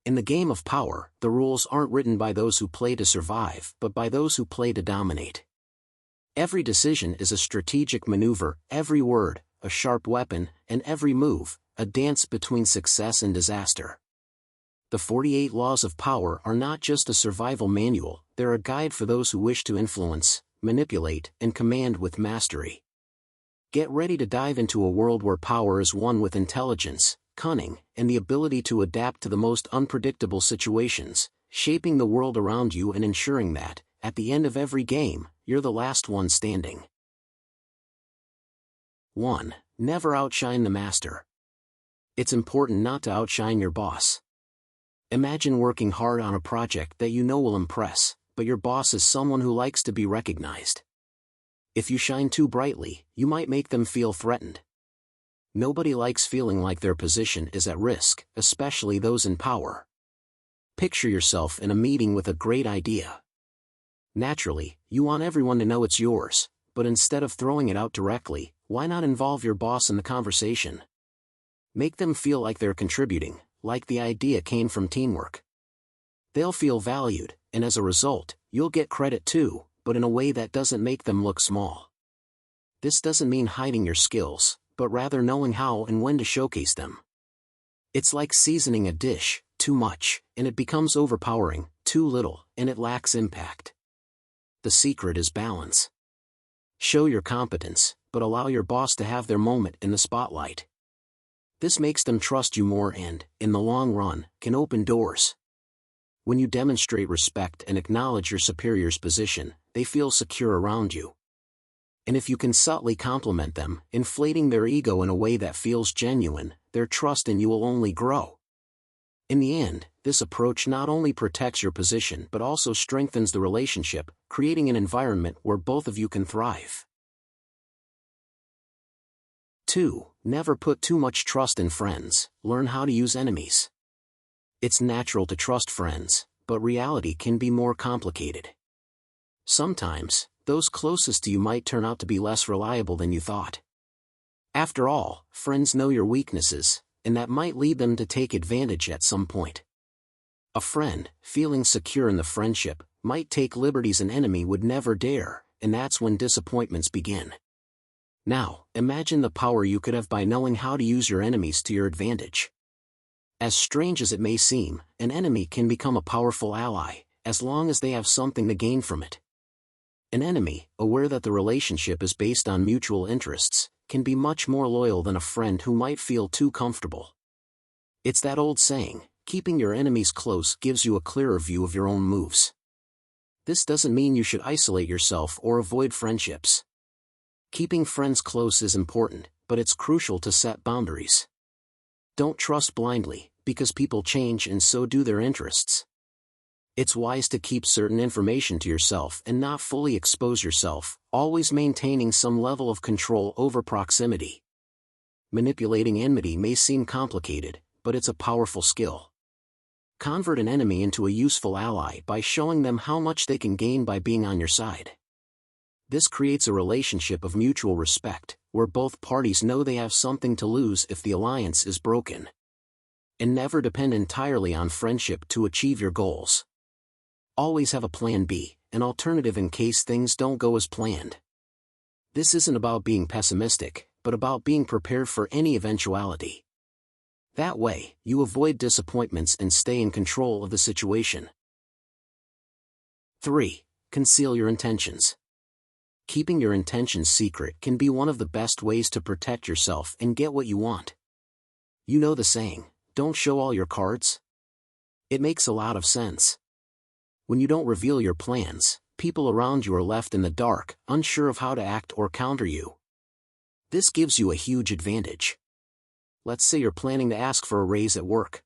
In the game of power, the rules aren't written by those who play to survive but by those who play to dominate. Every decision is a strategic maneuver, every word, a sharp weapon, and every move, a dance between success and disaster. The 48 Laws of Power are not just a survival manual, they're a guide for those who wish to influence, manipulate, and command with mastery. Get ready to dive into a world where power is won with intelligence, cunning, and the ability to adapt to the most unpredictable situations, shaping the world around you and ensuring that, at the end of every game, you're the last one standing. 1. Never outshine the master. It's important not to outshine your boss. Imagine working hard on a project that you know will impress, but your boss is someone who likes to be recognized. If you shine too brightly, you might make them feel threatened. Nobody likes feeling like their position is at risk, especially those in power. Picture yourself in a meeting with a great idea. Naturally, you want everyone to know it's yours, but instead of throwing it out directly, why not involve your boss in the conversation? Make them feel like they're contributing, like the idea came from teamwork. They'll feel valued, and as a result, you'll get credit too, but in a way that doesn't make them look small. This doesn't mean hiding your skills, but rather knowing how and when to showcase them. It's like seasoning a dish, too much, and it becomes overpowering, too little, and it lacks impact. The secret is balance. Show your competence, but allow your boss to have their moment in the spotlight. This makes them trust you more and, in the long run, can open doors. When you demonstrate respect and acknowledge your superior's position, they feel secure around you. And if you can subtly compliment them, inflating their ego in a way that feels genuine, their trust in you will only grow. In the end, this approach not only protects your position but also strengthens the relationship, creating an environment where both of you can thrive. 2. Never put too much trust in friends, learn how to use enemies. It's natural to trust friends, but reality can be more complicated. Sometimes, those closest to you might turn out to be less reliable than you thought. After all, friends know your weaknesses, and that might lead them to take advantage at some point. A friend, feeling secure in the friendship, might take liberties an enemy would never dare, and that's when disappointments begin. Now, imagine the power you could have by knowing how to use your enemies to your advantage. As strange as it may seem, an enemy can become a powerful ally, as long as they have something to gain from it. An enemy, aware that the relationship is based on mutual interests, can be much more loyal than a friend who might feel too comfortable. It's that old saying, keeping your enemies close gives you a clearer view of your own moves. This doesn't mean you should isolate yourself or avoid friendships. Keeping friends close is important, but it's crucial to set boundaries. Don't trust blindly, because people change and so do their interests. It's wise to keep certain information to yourself and not fully expose yourself, always maintaining some level of control over proximity. Manipulating enmity may seem complicated, but it's a powerful skill. Convert an enemy into a useful ally by showing them how much they can gain by being on your side. This creates a relationship of mutual respect, where both parties know they have something to lose if the alliance is broken. And never depend entirely on friendship to achieve your goals. Always have a plan B, an alternative in case things don't go as planned. This isn't about being pessimistic, but about being prepared for any eventuality. That way, you avoid disappointments and stay in control of the situation. 3. Conceal your intentions. Keeping your intentions secret can be one of the best ways to protect yourself and get what you want. You know the saying, don't show all your cards? It makes a lot of sense. When you don't reveal your plans, people around you are left in the dark, unsure of how to act or counter you. This gives you a huge advantage. Let's say you're planning to ask for a raise at work.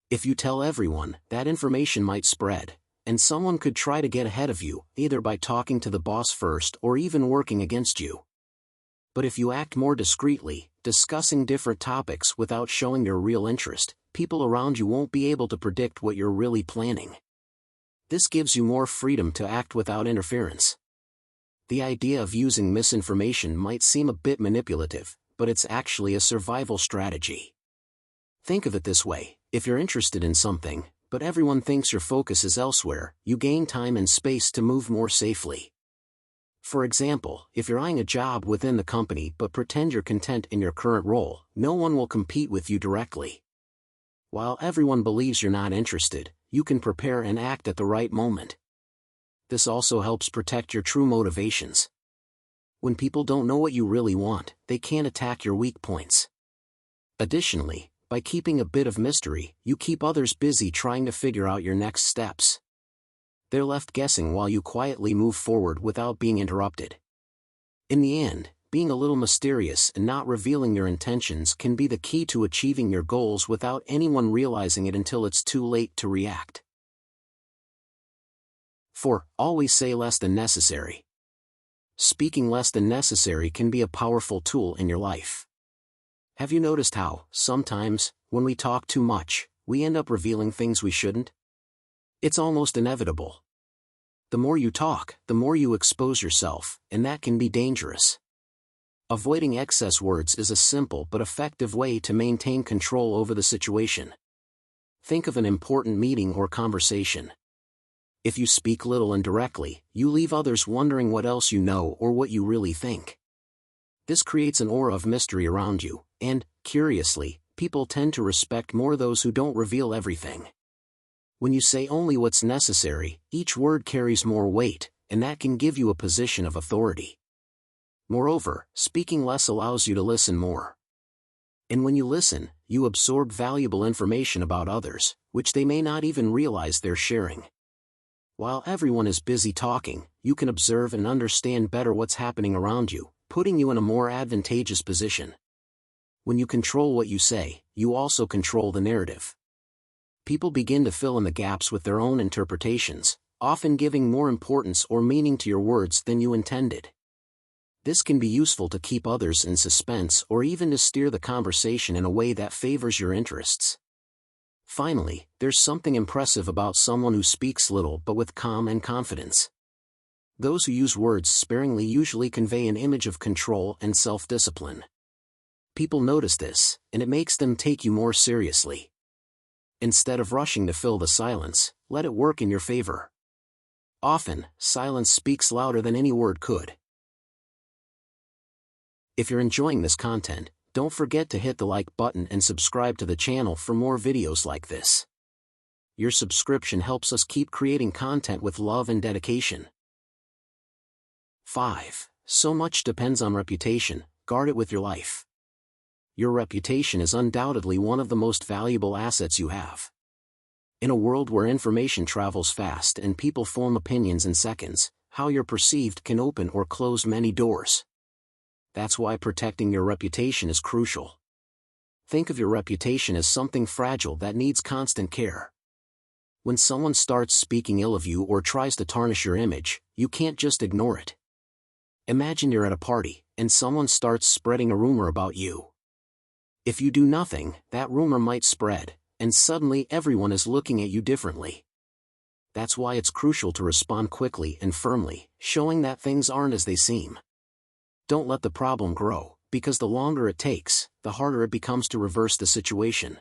If you tell everyone, that information might spread, and someone could try to get ahead of you, either by talking to the boss first or even working against you. But if you act more discreetly, discussing different topics without showing your real interest, people around you won't be able to predict what you're really planning. This gives you more freedom to act without interference. The idea of using misinformation might seem a bit manipulative, but it's actually a survival strategy. Think of it this way, If you're interested in something, but everyone thinks your focus is elsewhere, you gain time and space to move more safely. For example, if you're eyeing a job within the company but pretend you're content in your current role, no one will compete with you directly. While everyone believes you're not interested, you can prepare and act at the right moment. This also helps protect your true motivations. When people don't know what you really want, they can't attack your weak points. Additionally, by keeping a bit of mystery, you keep others busy trying to figure out your next steps. They're left guessing while you quietly move forward without being interrupted. In the end, being a little mysterious and not revealing your intentions can be the key to achieving your goals without anyone realizing it until it's too late to react. 4. Always say less than necessary. Speaking less than necessary can be a powerful tool in your life. Have you noticed how, sometimes, when we talk too much, we end up revealing things we shouldn't? It's almost inevitable. The more you talk, the more you expose yourself, and that can be dangerous. Avoiding excess words is a simple but effective way to maintain control over the situation. Think of an important meeting or conversation. If you speak little and directly, you leave others wondering what else you know or what you really think. This creates an aura of mystery around you, and, curiously, people tend to respect more those who don't reveal everything. When you say only what's necessary, each word carries more weight, and that can give you a position of authority. Moreover, speaking less allows you to listen more. And when you listen, you absorb valuable information about others, which they may not even realize they're sharing. While everyone is busy talking, you can observe and understand better what's happening around you, putting you in a more advantageous position. When you control what you say, you also control the narrative. People begin to fill in the gaps with their own interpretations, often giving more importance or meaning to your words than you intended. This can be useful to keep others in suspense or even to steer the conversation in a way that favors your interests. Finally, there's something impressive about someone who speaks little but with calm and confidence. Those who use words sparingly usually convey an image of control and self-discipline. People notice this, and it makes them take you more seriously. Instead of rushing to fill the silence, let it work in your favor. Often, silence speaks louder than any word could. If you're enjoying this content, don't forget to hit the like button and subscribe to the channel for more videos like this. Your subscription helps us keep creating content with love and dedication. 5. So much depends on reputation, guard it with your life. Your reputation is undoubtedly one of the most valuable assets you have. In a world where information travels fast and people form opinions in seconds, how you're perceived can open or close many doors. That's why protecting your reputation is crucial. Think of your reputation as something fragile that needs constant care. When someone starts speaking ill of you or tries to tarnish your image, you can't just ignore it. Imagine you're at a party, and someone starts spreading a rumor about you. If you do nothing, that rumor might spread, and suddenly everyone is looking at you differently. That's why it's crucial to respond quickly and firmly, showing that things aren't as they seem. Don't let the problem grow, because the longer it takes, the harder it becomes to reverse the situation.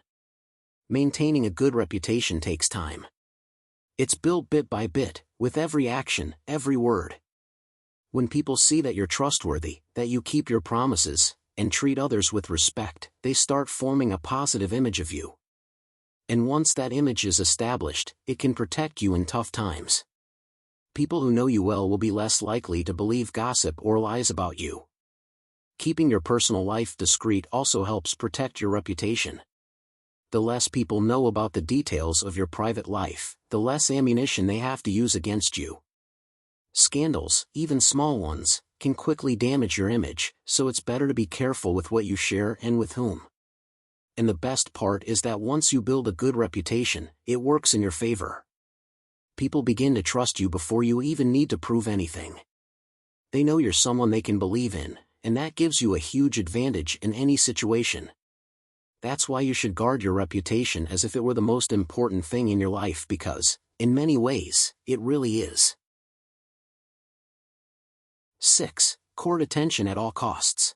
Maintaining a good reputation takes time. It's built bit by bit, with every action, every word. When people see that you're trustworthy, that you keep your promises, and treat others with respect, they start forming a positive image of you. And once that image is established, it can protect you in tough times. People who know you well will be less likely to believe gossip or lies about you. Keeping your personal life discreet also helps protect your reputation. The less people know about the details of your private life, the less ammunition they have to use against you. Scandals, even small ones, can quickly damage your image, so it's better to be careful with what you share and with whom. And the best part is that once you build a good reputation, it works in your favor. People begin to trust you before you even need to prove anything. They know you're someone they can believe in, and that gives you a huge advantage in any situation. That's why you should guard your reputation as if it were the most important thing in your life because, in many ways, it really is. 6. Court attention at all costs.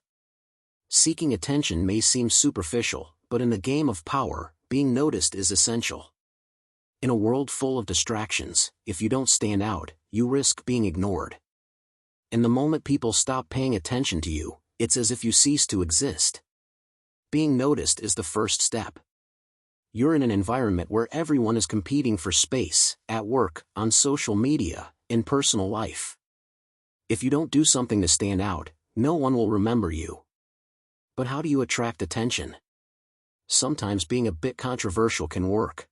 Seeking attention may seem superficial, but in the game of power, being noticed is essential. In a world full of distractions, if you don't stand out, you risk being ignored. And the moment people stop paying attention to you, it's as if you cease to exist. Being noticed is the first step. You're in an environment where everyone is competing for space, at work, on social media, in personal life. If you don't do something to stand out, no one will remember you. But how do you attract attention? Sometimes being a bit controversial can work.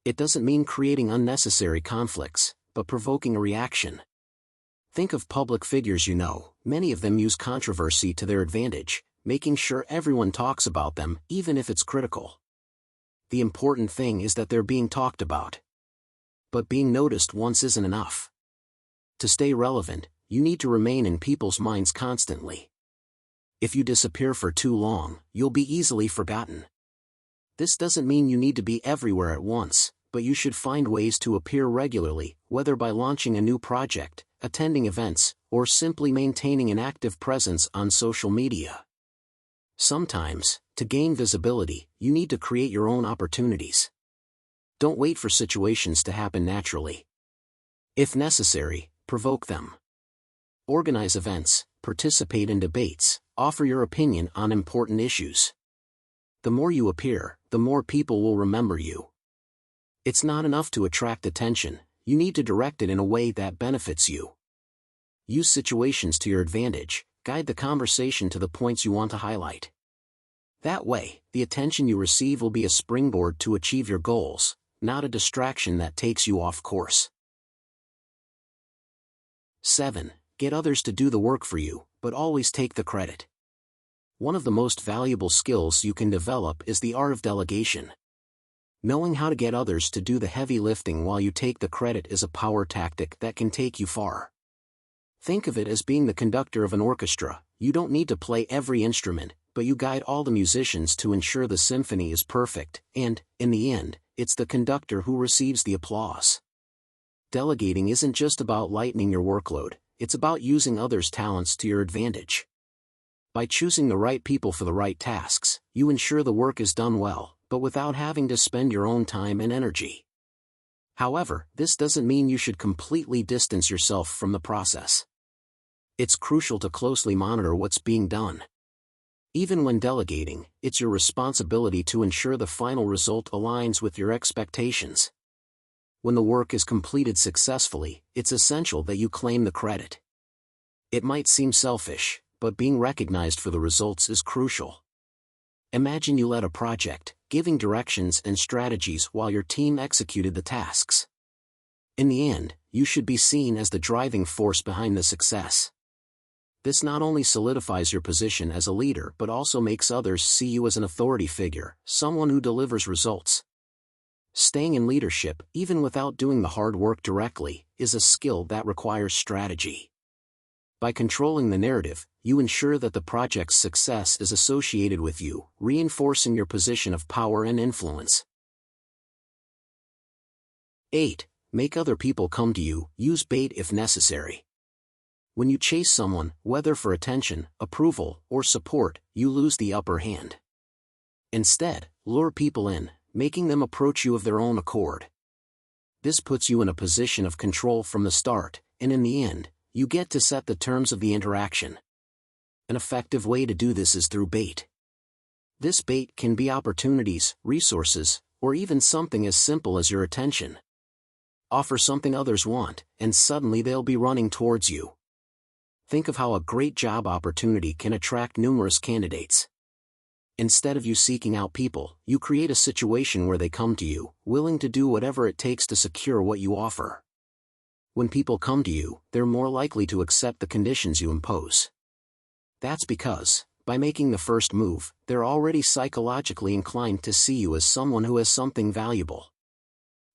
It doesn't mean creating unnecessary conflicts, but provoking a reaction. Think of public figures you know. Many of them use controversy to their advantage, making sure everyone talks about them, even if it's critical. The important thing is that they're being talked about. But being noticed once isn't enough. To stay relevant, you need to remain in people's minds constantly. If you disappear for too long, you'll be easily forgotten. This doesn't mean you need to be everywhere at once, but you should find ways to appear regularly, whether by launching a new project, attending events, or simply maintaining an active presence on social media. Sometimes, to gain visibility, you need to create your own opportunities. Don't wait for situations to happen naturally. If necessary, provoke them. Organize events, participate in debates, offer your opinion on important issues. The more you appear, the more people will remember you. It's not enough to attract attention, you need to direct it in a way that benefits you. Use situations to your advantage, guide the conversation to the points you want to highlight. That way, the attention you receive will be a springboard to achieve your goals, not a distraction that takes you off course. 7. Get others to do the work for you, but always take the credit. One of the most valuable skills you can develop is the art of delegation. Knowing how to get others to do the heavy lifting while you take the credit is a power tactic that can take you far. Think of it as being the conductor of an orchestra. You don't need to play every instrument, but you guide all the musicians to ensure the symphony is perfect, and, in the end, it's the conductor who receives the applause. Delegating isn't just about lightening your workload, it's about using others' talents to your advantage. By choosing the right people for the right tasks, you ensure the work is done well, but without having to spend your own time and energy. However, this doesn't mean you should completely distance yourself from the process. It's crucial to closely monitor what's being done. Even when delegating, it's your responsibility to ensure the final result aligns with your expectations. When the work is completed successfully, it's essential that you claim the credit. It might seem selfish, but being recognized for the results is crucial. Imagine you led a project, giving directions and strategies while your team executed the tasks. In the end, you should be seen as the driving force behind the success. This not only solidifies your position as a leader but also makes others see you as an authority figure, someone who delivers results. Staying in leadership, even without doing the hard work directly, is a skill that requires strategy. By controlling the narrative, you ensure that the project's success is associated with you, reinforcing your position of power and influence. 8. Make other people come to you. Use bait if necessary. When you chase someone, whether for attention, approval, or support, you lose the upper hand. Instead, lure people in, making them approach you of their own accord. This puts you in a position of control from the start, and in the end, you get to set the terms of the interaction. An effective way to do this is through bait. This bait can be opportunities, resources, or even something as simple as your attention. Offer something others want, and suddenly they'll be running towards you. Think of how a great job opportunity can attract numerous candidates. Instead of you seeking out people, you create a situation where they come to you, willing to do whatever it takes to secure what you offer. When people come to you, they're more likely to accept the conditions you impose. That's because, by making the first move, they're already psychologically inclined to see you as someone who has something valuable.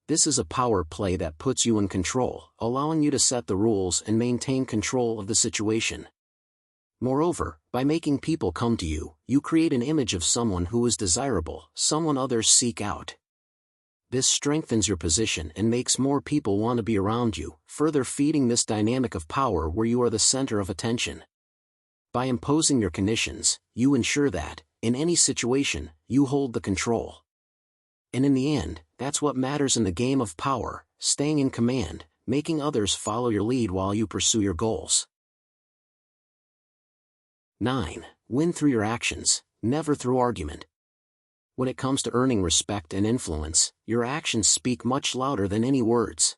This is a power play that puts you in control, allowing you to set the rules and maintain control of the situation. Moreover, by making people come to you, you create an image of someone who is desirable, someone others seek out. This strengthens your position and makes more people want to be around you, further feeding this dynamic of power where you are the center of attention. By imposing your conditions, you ensure that, in any situation, you hold the control. And in the end, that's what matters in the game of power, staying in command, making others follow your lead while you pursue your goals. 9. Win through your actions, never through argument. When it comes to earning respect and influence, your actions speak much louder than any words.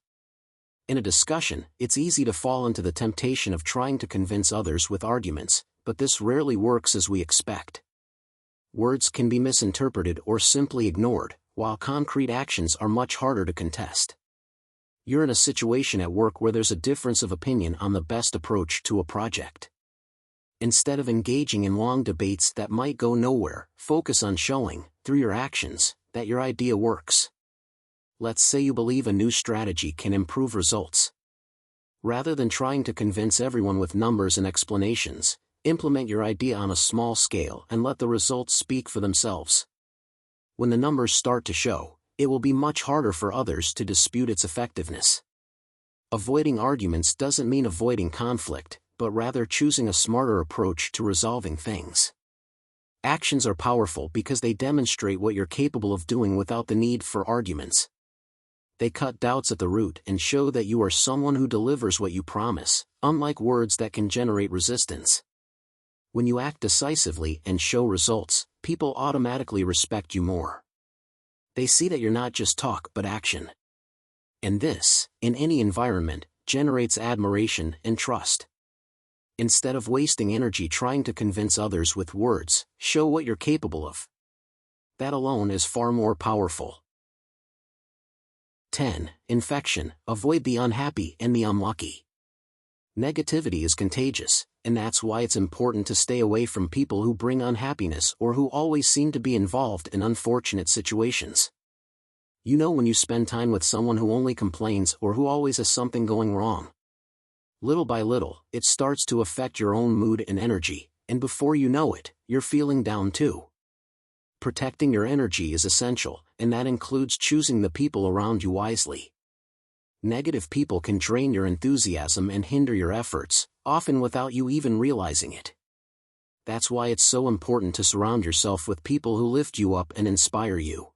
In a discussion, it's easy to fall into the temptation of trying to convince others with arguments, but this rarely works as we expect. Words can be misinterpreted or simply ignored, while concrete actions are much harder to contest. You're in a situation at work where there's a difference of opinion on the best approach to a project. Instead of engaging in long debates that might go nowhere, focus on showing, through your actions, that your idea works. Let's say you believe a new strategy can improve results. Rather than trying to convince everyone with numbers and explanations, implement your idea on a small scale and let the results speak for themselves. When the numbers start to show, it will be much harder for others to dispute its effectiveness. Avoiding arguments doesn't mean avoiding conflict, but rather choosing a smarter approach to resolving things. Actions are powerful because they demonstrate what you're capable of doing without the need for arguments. They cut doubts at the root and show that you are someone who delivers what you promise, unlike words that can generate resistance. When you act decisively and show results, people automatically respect you more. They see that you're not just talk but action. And this, in any environment, generates admiration and trust. Instead of wasting energy trying to convince others with words, show what you're capable of. That alone is far more powerful. 10. Infection. Avoid the unhappy and the unlucky. Negativity is contagious, and that's why it's important to stay away from people who bring unhappiness or who always seem to be involved in unfortunate situations. You know when you spend time with someone who only complains or who always has something going wrong. Little by little, it starts to affect your own mood and energy, and before you know it, you're feeling down too. Protecting your energy is essential, and that includes choosing the people around you wisely. Negative people can drain your enthusiasm and hinder your efforts, often without you even realizing it. That's why it's so important to surround yourself with people who lift you up and inspire you.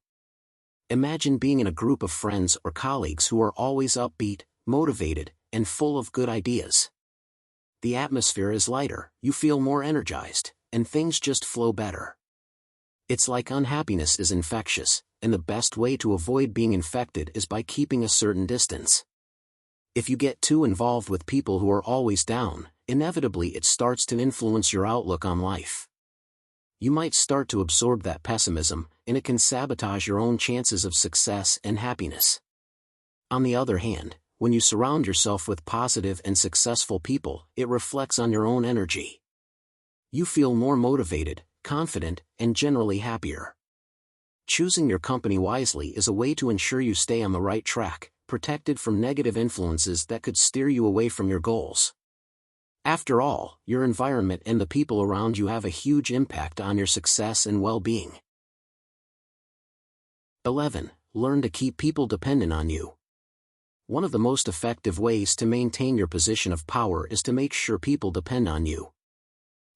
Imagine being in a group of friends or colleagues who are always upbeat, motivated, and full of good ideas. The atmosphere is lighter, you feel more energized, and things just flow better. It's like unhappiness is infectious, and the best way to avoid being infected is by keeping a certain distance. If you get too involved with people who are always down, inevitably it starts to influence your outlook on life. You might start to absorb that pessimism, and it can sabotage your own chances of success and happiness. On the other hand, when you surround yourself with positive and successful people, it reflects on your own energy. You feel more motivated, confident, and generally happier. Choosing your company wisely is a way to ensure you stay on the right track, protected from negative influences that could steer you away from your goals. After all, your environment and the people around you have a huge impact on your success and well-being. 11. Learn to keep people dependent on you. One of the most effective ways to maintain your position of power is to make sure people depend on you.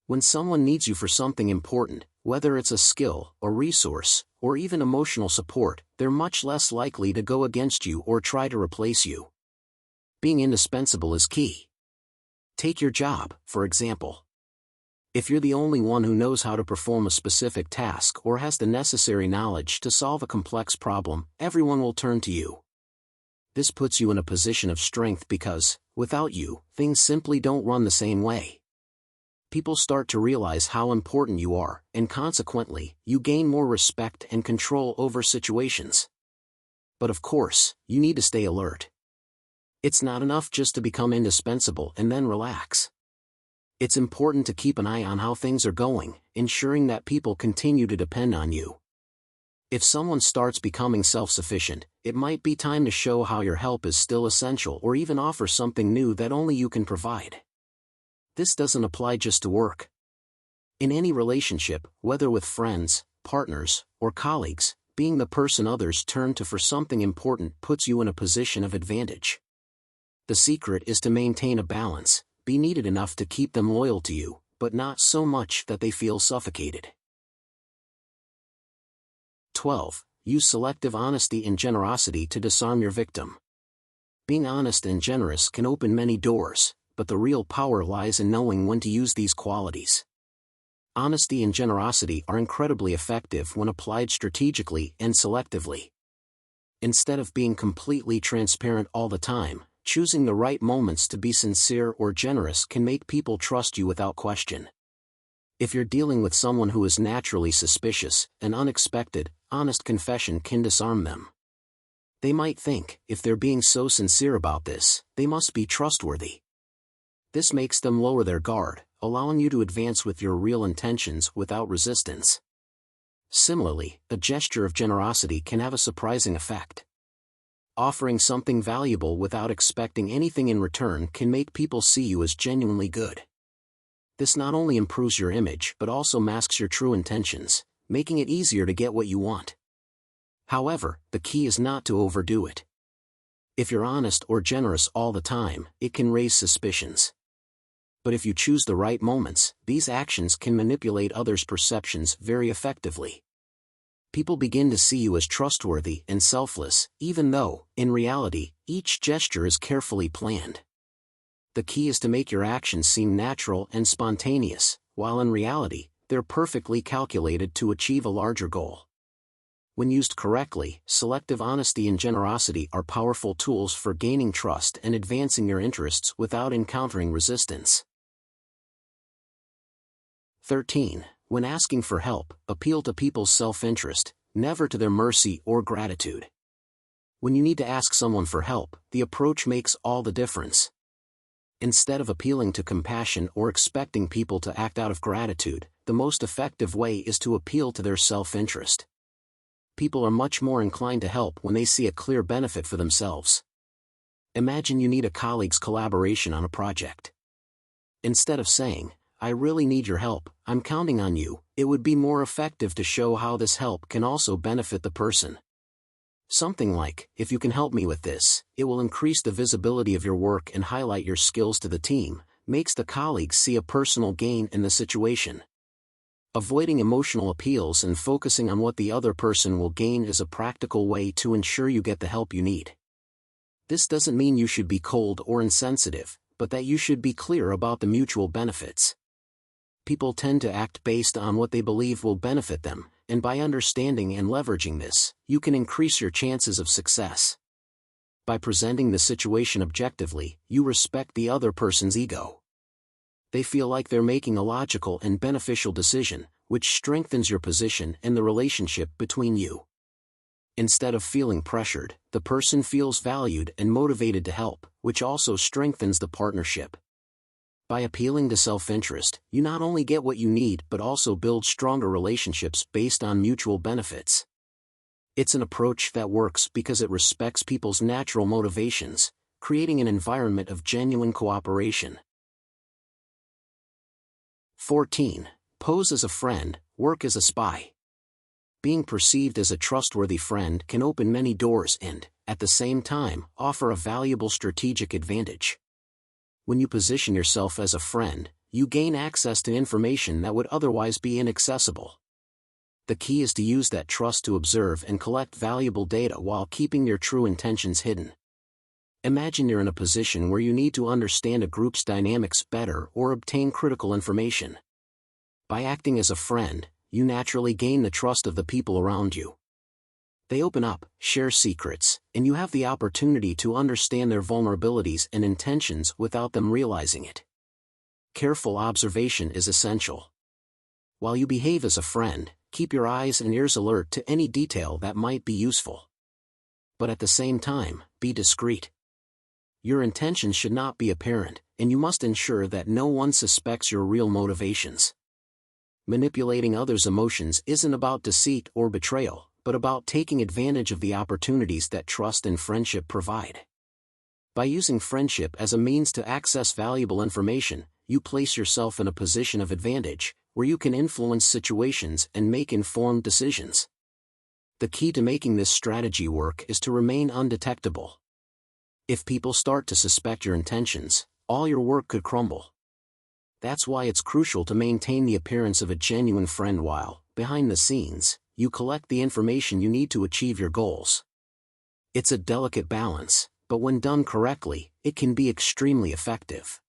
When someone needs you for something important, whether it's a skill, a resource, or even emotional support, they're much less likely to go against you or try to replace you. Being indispensable is key. Take your job, for example. If you're the only one who knows how to perform a specific task or has the necessary knowledge to solve a complex problem, everyone will turn to you. This puts you in a position of strength because, without you, things simply don't run the same way. People start to realize how important you are, and consequently, you gain more respect and control over situations. But of course, you need to stay alert. It's not enough just to become indispensable and then relax. It's important to keep an eye on how things are going, ensuring that people continue to depend on you. If someone starts becoming self-sufficient, it might be time to show how your help is still essential or even offer something new that only you can provide. This doesn't apply just to work. In any relationship, whether with friends, partners, or colleagues, being the person others turn to for something important puts you in a position of advantage. The secret is to maintain a balance, be needed enough to keep them loyal to you, but not so much that they feel suffocated. 12. use selective honesty and generosity to disarm your victim. Being honest and generous can open many doors, but the real power lies in knowing when to use these qualities. Honesty and generosity are incredibly effective when applied strategically and selectively. Instead of being completely transparent all the time, choosing the right moments to be sincere or generous can make people trust you without question. If you're dealing with someone who is naturally suspicious, an unexpected, honest confession can disarm them. They might think, if they're being so sincere about this, they must be trustworthy. This makes them lower their guard, allowing you to advance with your real intentions without resistance. Similarly, a gesture of generosity can have a surprising effect. Offering something valuable without expecting anything in return can make people see you as genuinely good. This not only improves your image but also masks your true intentions, making it easier to get what you want. However, the key is not to overdo it. If you're honest or generous all the time, it can raise suspicions. But if you choose the right moments, these actions can manipulate others' perceptions very effectively. People begin to see you as trustworthy and selfless, even though, in reality, each gesture is carefully planned. The key is to make your actions seem natural and spontaneous, while in reality, they're perfectly calculated to achieve a larger goal. When used correctly, selective honesty and generosity are powerful tools for gaining trust and advancing your interests without encountering resistance. 13. When asking for help, appeal to people's self-interest, never to their mercy or gratitude. When you need to ask someone for help, the approach makes all the difference. Instead of appealing to compassion or expecting people to act out of gratitude, the most effective way is to appeal to their self-interest. People are much more inclined to help when they see a clear benefit for themselves. Imagine you need a colleague's collaboration on a project. Instead of saying, "I really need your help, I'm counting on you," it would be more effective to show how this help can also benefit the person. Something like, "If you can help me with this, it will increase the visibility of your work and highlight your skills to the team," makes the colleagues see a personal gain in the situation. Avoiding emotional appeals and focusing on what the other person will gain is a practical way to ensure you get the help you need. This doesn't mean you should be cold or insensitive, but that you should be clear about the mutual benefits. People tend to act based on what they believe will benefit them, and by understanding and leveraging this, you can increase your chances of success. By presenting the situation objectively, you respect the other person's ego. They feel like they're making a logical and beneficial decision, which strengthens your position and the relationship between you. Instead of feeling pressured, the person feels valued and motivated to help, which also strengthens the partnership. By appealing to self-interest, you not only get what you need but also build stronger relationships based on mutual benefits. It's an approach that works because it respects people's natural motivations, creating an environment of genuine cooperation. 14. Pose as a friend, work as a spy. Being perceived as a trustworthy friend can open many doors and, at the same time, offer a valuable strategic advantage. When you position yourself as a friend, you gain access to information that would otherwise be inaccessible. The key is to use that trust to observe and collect valuable data while keeping your true intentions hidden. Imagine you're in a position where you need to understand a group's dynamics better or obtain critical information. By acting as a friend, you naturally gain the trust of the people around you. They open up, share secrets, and you have the opportunity to understand their vulnerabilities and intentions without them realizing it. Careful observation is essential. While you behave as a friend, keep your eyes and ears alert to any detail that might be useful. But at the same time, be discreet. Your intentions should not be apparent, and you must ensure that no one suspects your real motivations. Manipulating others' emotions isn't about deceit or betrayal, but about taking advantage of the opportunities that trust and friendship provide. By using friendship as a means to access valuable information, you place yourself in a position of advantage, where you can influence situations and make informed decisions. The key to making this strategy work is to remain undetectable. If people start to suspect your intentions, all your work could crumble. That's why it's crucial to maintain the appearance of a genuine friend while, behind the scenes, you collect the information you need to achieve your goals. It's a delicate balance, but when done correctly, it can be extremely effective.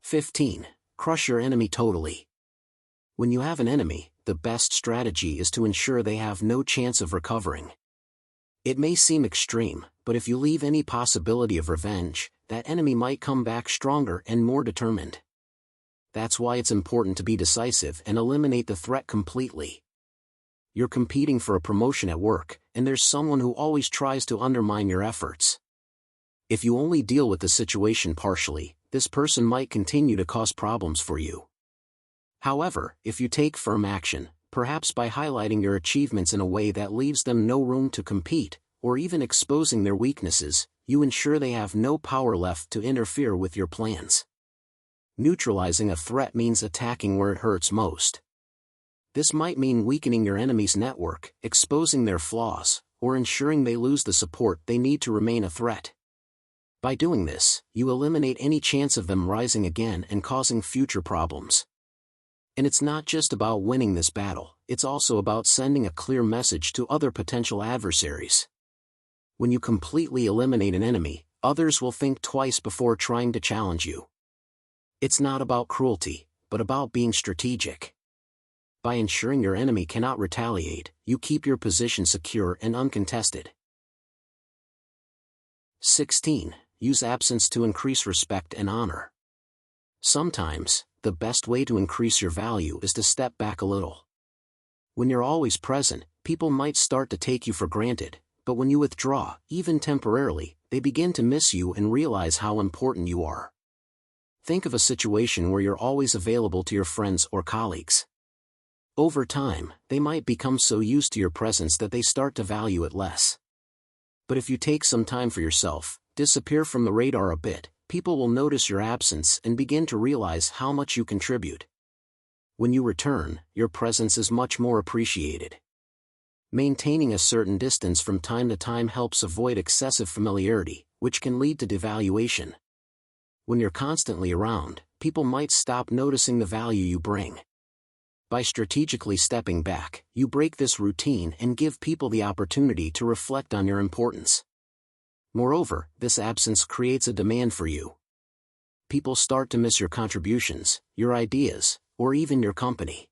15. Crush your enemy totally. When you have an enemy, the best strategy is to ensure they have no chance of recovering. It may seem extreme, but if you leave any possibility of revenge, that enemy might come back stronger and more determined. That's why it's important to be decisive and eliminate the threat completely. You're competing for a promotion at work, and there's someone who always tries to undermine your efforts. If you only deal with the situation partially, this person might continue to cause problems for you. However, if you take firm action, perhaps by highlighting your achievements in a way that leaves them no room to compete, or even exposing their weaknesses, you ensure they have no power left to interfere with your plans. Neutralizing a threat means attacking where it hurts most. This might mean weakening your enemy's network, exposing their flaws, or ensuring they lose the support they need to remain a threat. By doing this, you eliminate any chance of them rising again and causing future problems. And it's not just about winning this battle, it's also about sending a clear message to other potential adversaries. When you completely eliminate an enemy, others will think twice before trying to challenge you. It's not about cruelty, but about being strategic. By ensuring your enemy cannot retaliate, you keep your position secure and uncontested. 16. Use absence to increase respect and honor. Sometimes, the best way to increase your value is to step back a little. When you're always present, people might start to take you for granted, but when you withdraw, even temporarily, they begin to miss you and realize how important you are. Think of a situation where you're always available to your friends or colleagues. Over time, they might become so used to your presence that they start to value it less. But if you take some time for yourself, disappear from the radar a bit, people will notice your absence and begin to realize how much you contribute. When you return, your presence is much more appreciated. Maintaining a certain distance from time to time helps avoid excessive familiarity, which can lead to devaluation. When you're constantly around, people might stop noticing the value you bring. By strategically stepping back, you break this routine and give people the opportunity to reflect on your importance. Moreover, this absence creates a demand for you. People start to miss your contributions, your ideas, or even your company.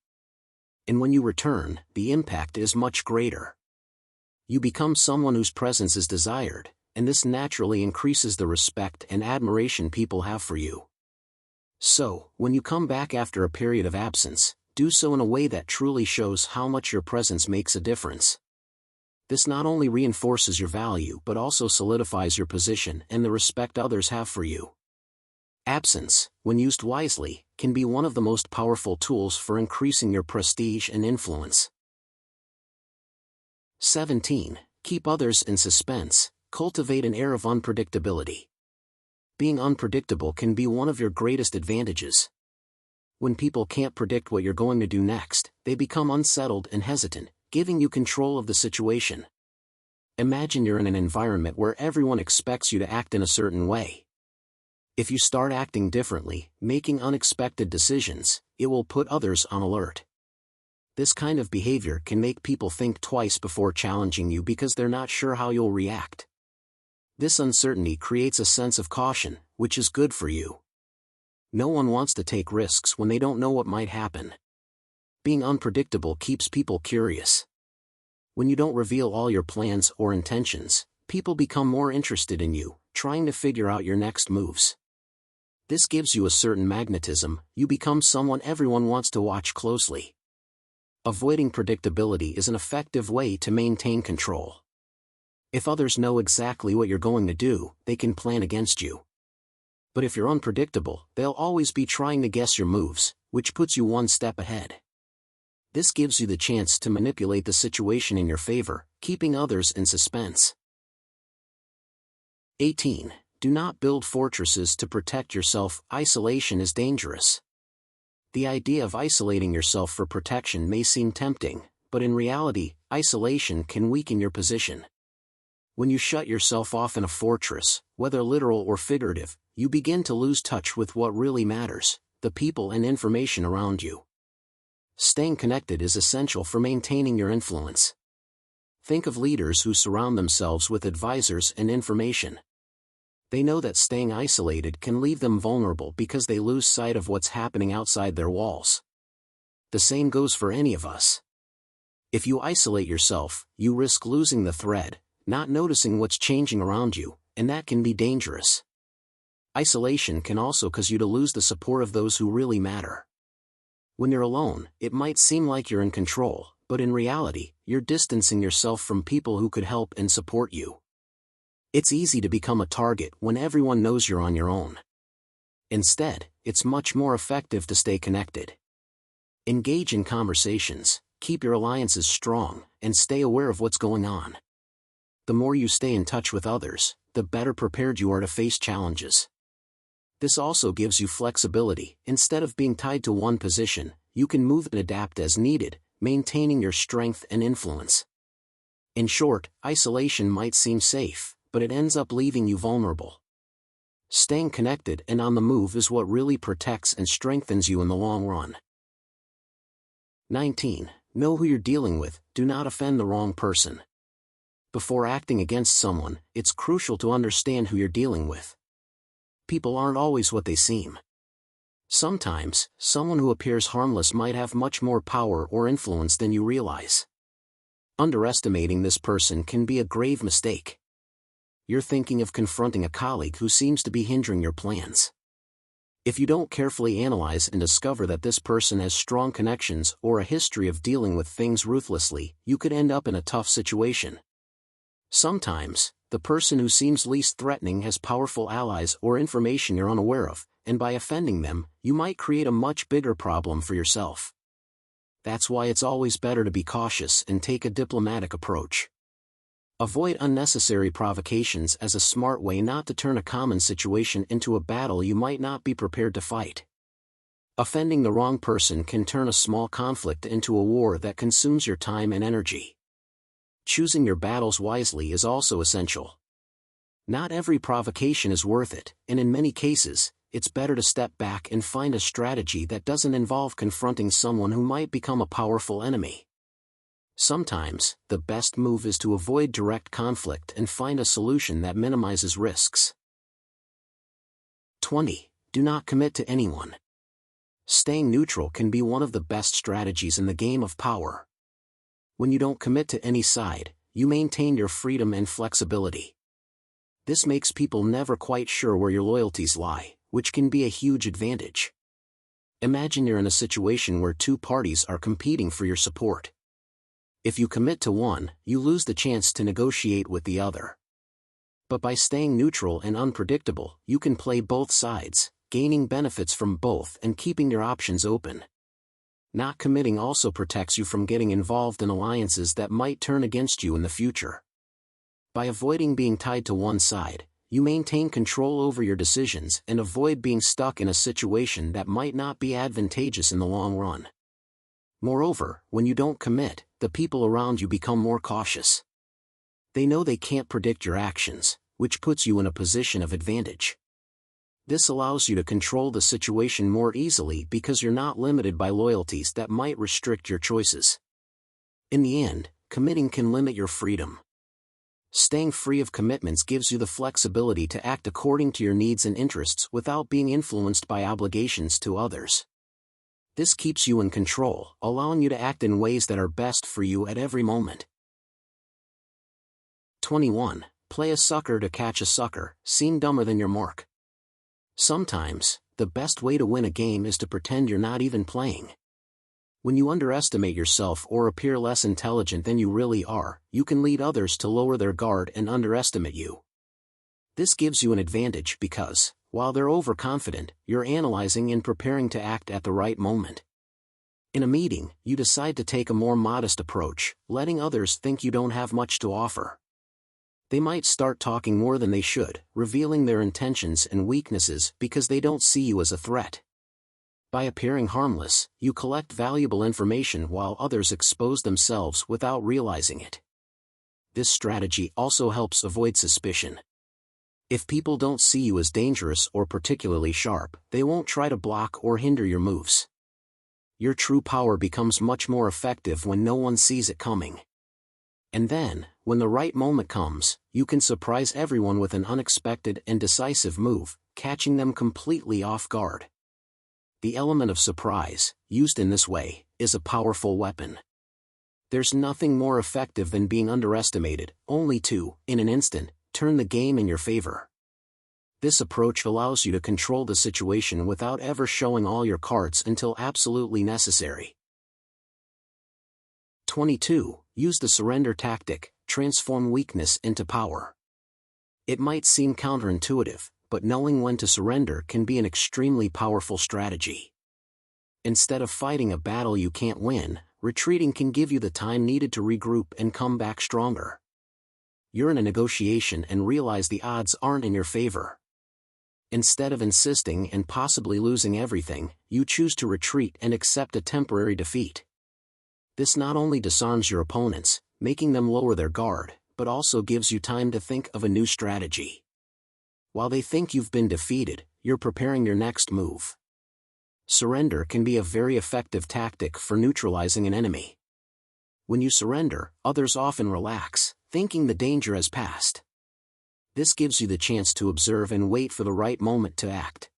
And when you return, the impact is much greater. You become someone whose presence is desired, and this naturally increases the respect and admiration people have for you. So, when you come back after a period of absence, do so in a way that truly shows how much your presence makes a difference. This not only reinforces your value but also solidifies your position and the respect others have for you. Absence, when used wisely, can be one of the most powerful tools for increasing your prestige and influence. 17. Keep others in suspense. Cultivate an air of unpredictability. Being unpredictable can be one of your greatest advantages. When people can't predict what you're going to do next, they become unsettled and hesitant, giving you control of the situation. Imagine you're in an environment where everyone expects you to act in a certain way. If you start acting differently, making unexpected decisions, it will put others on alert. This kind of behavior can make people think twice before challenging you because they're not sure how you'll react. This uncertainty creates a sense of caution, which is good for you. No one wants to take risks when they don't know what might happen. Being unpredictable keeps people curious. When you don't reveal all your plans or intentions, people become more interested in you, trying to figure out your next moves. This gives you a certain magnetism, you become someone everyone wants to watch closely. Avoiding predictability is an effective way to maintain control. If others know exactly what you're going to do, they can plan against you. But if you're unpredictable, they'll always be trying to guess your moves, which puts you one step ahead. This gives you the chance to manipulate the situation in your favor, keeping others in suspense. 18. Do not build fortresses to protect yourself. Isolation is dangerous. The idea of isolating yourself for protection may seem tempting, but in reality, isolation can weaken your position. When you shut yourself off in a fortress, whether literal or figurative, you begin to lose touch with what really matters, the people and information around you. Staying connected is essential for maintaining your influence. Think of leaders who surround themselves with advisors and information. They know that staying isolated can leave them vulnerable because they lose sight of what's happening outside their walls. The same goes for any of us. If you isolate yourself, you risk losing the thread, not noticing what's changing around you, and that can be dangerous. Isolation can also cause you to lose the support of those who really matter. When you're alone, it might seem like you're in control, but in reality, you're distancing yourself from people who could help and support you. It's easy to become a target when everyone knows you're on your own. Instead, it's much more effective to stay connected. Engage in conversations, keep your alliances strong, and stay aware of what's going on. The more you stay in touch with others, the better prepared you are to face challenges. This also gives you flexibility. Instead of being tied to one position, you can move and adapt as needed, maintaining your strength and influence. In short, isolation might seem safe, but it ends up leaving you vulnerable. Staying connected and on the move is what really protects and strengthens you in the long run. 19. Know who you're dealing with. Do not offend the wrong person. Before acting against someone, it's crucial to understand who you're dealing with. People aren't always what they seem. Sometimes, someone who appears harmless might have much more power or influence than you realize. Underestimating this person can be a grave mistake. You're thinking of confronting a colleague who seems to be hindering your plans. If you don't carefully analyze and discover that this person has strong connections or a history of dealing with things ruthlessly, you could end up in a tough situation. Sometimes, the person who seems least threatening has powerful allies or information you're unaware of, and by offending them, you might create a much bigger problem for yourself. That's why it's always better to be cautious and take a diplomatic approach. Avoid unnecessary provocations as a smart way not to turn a common situation into a battle you might not be prepared to fight. Offending the wrong person can turn a small conflict into a war that consumes your time and energy. Choosing your battles wisely is also essential. Not every provocation is worth it, and in many cases, it's better to step back and find a strategy that doesn't involve confronting someone who might become a powerful enemy. Sometimes, the best move is to avoid direct conflict and find a solution that minimizes risks. 20. Do not commit to anyone. Staying neutral can be one of the best strategies in the game of power. When you don't commit to any side, you maintain your freedom and flexibility. This makes people never quite sure where your loyalties lie, which can be a huge advantage. Imagine you're in a situation where two parties are competing for your support. If you commit to one, you lose the chance to negotiate with the other. But by staying neutral and unpredictable, you can play both sides, gaining benefits from both and keeping your options open. Not committing also protects you from getting involved in alliances that might turn against you in the future. By avoiding being tied to one side, you maintain control over your decisions and avoid being stuck in a situation that might not be advantageous in the long run. Moreover, when you don't commit, the people around you become more cautious. They know they can't predict your actions, which puts you in a position of advantage. This allows you to control the situation more easily because you're not limited by loyalties that might restrict your choices. In the end, committing can limit your freedom. Staying free of commitments gives you the flexibility to act according to your needs and interests without being influenced by obligations to others. This keeps you in control, allowing you to act in ways that are best for you at every moment. 21. Play a sucker to catch a sucker. Seem dumber than your mark. Sometimes, the best way to win a game is to pretend you're not even playing. When you underestimate yourself or appear less intelligent than you really are, you can lead others to lower their guard and underestimate you. This gives you an advantage because, while they're overconfident, you're analyzing and preparing to act at the right moment. In a meeting, you decide to take a more modest approach, letting others think you don't have much to offer. They might start talking more than they should, revealing their intentions and weaknesses because they don't see you as a threat. By appearing harmless, you collect valuable information while others expose themselves without realizing it. This strategy also helps avoid suspicion. If people don't see you as dangerous or particularly sharp, they won't try to block or hinder your moves. Your true power becomes much more effective when no one sees it coming. And then, when the right moment comes, you can surprise everyone with an unexpected and decisive move, catching them completely off guard. The element of surprise, used in this way, is a powerful weapon. There's nothing more effective than being underestimated, only to, in an instant, turn the game in your favor. This approach allows you to control the situation without ever showing all your cards until absolutely necessary. 22. Use the surrender tactic, transform weakness into power. It might seem counterintuitive, but knowing when to surrender can be an extremely powerful strategy. Instead of fighting a battle you can't win, retreating can give you the time needed to regroup and come back stronger. You're in a negotiation and realize the odds aren't in your favor. Instead of insisting and possibly losing everything, you choose to retreat and accept a temporary defeat. This not only disarms your opponents, making them lower their guard, but also gives you time to think of a new strategy. While they think you've been defeated, you're preparing your next move. Surrender can be a very effective tactic for neutralizing an enemy. When you surrender, others often relax, thinking the danger has passed. This gives you the chance to observe and wait for the right moment to act.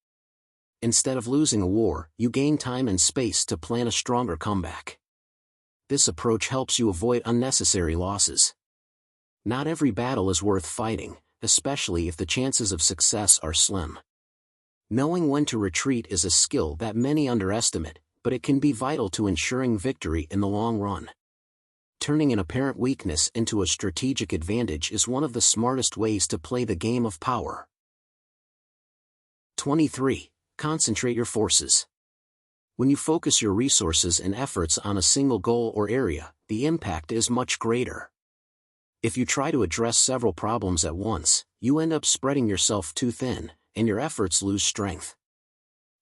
Instead of losing a war, you gain time and space to plan a stronger comeback. This approach helps you avoid unnecessary losses. Not every battle is worth fighting, especially if the chances of success are slim. Knowing when to retreat is a skill that many underestimate, but it can be vital to ensuring victory in the long run. Turning an apparent weakness into a strategic advantage is one of the smartest ways to play the game of power. 23. Concentrate your forces. When you focus your resources and efforts on a single goal or area, the impact is much greater. If you try to address several problems at once, you end up spreading yourself too thin, and your efforts lose strength.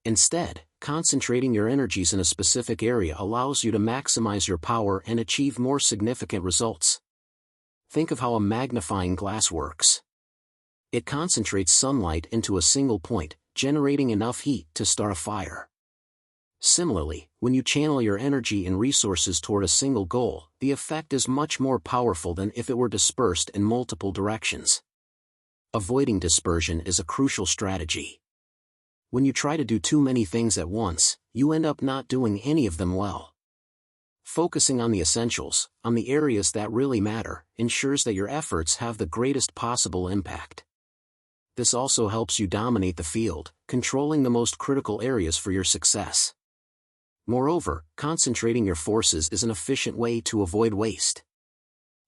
Instead, concentrating your energies in a specific area allows you to maximize your power and achieve more significant results. Think of how a magnifying glass works. It concentrates sunlight into a single point, generating enough heat to start a fire. Similarly, when you channel your energy and resources toward a single goal, the effect is much more powerful than if it were dispersed in multiple directions. Avoiding dispersion is a crucial strategy. When you try to do too many things at once, you end up not doing any of them well. Focusing on the essentials, on the areas that really matter, ensures that your efforts have the greatest possible impact. This also helps you dominate the field, controlling the most critical areas for your success. Moreover, concentrating your forces is an efficient way to avoid waste.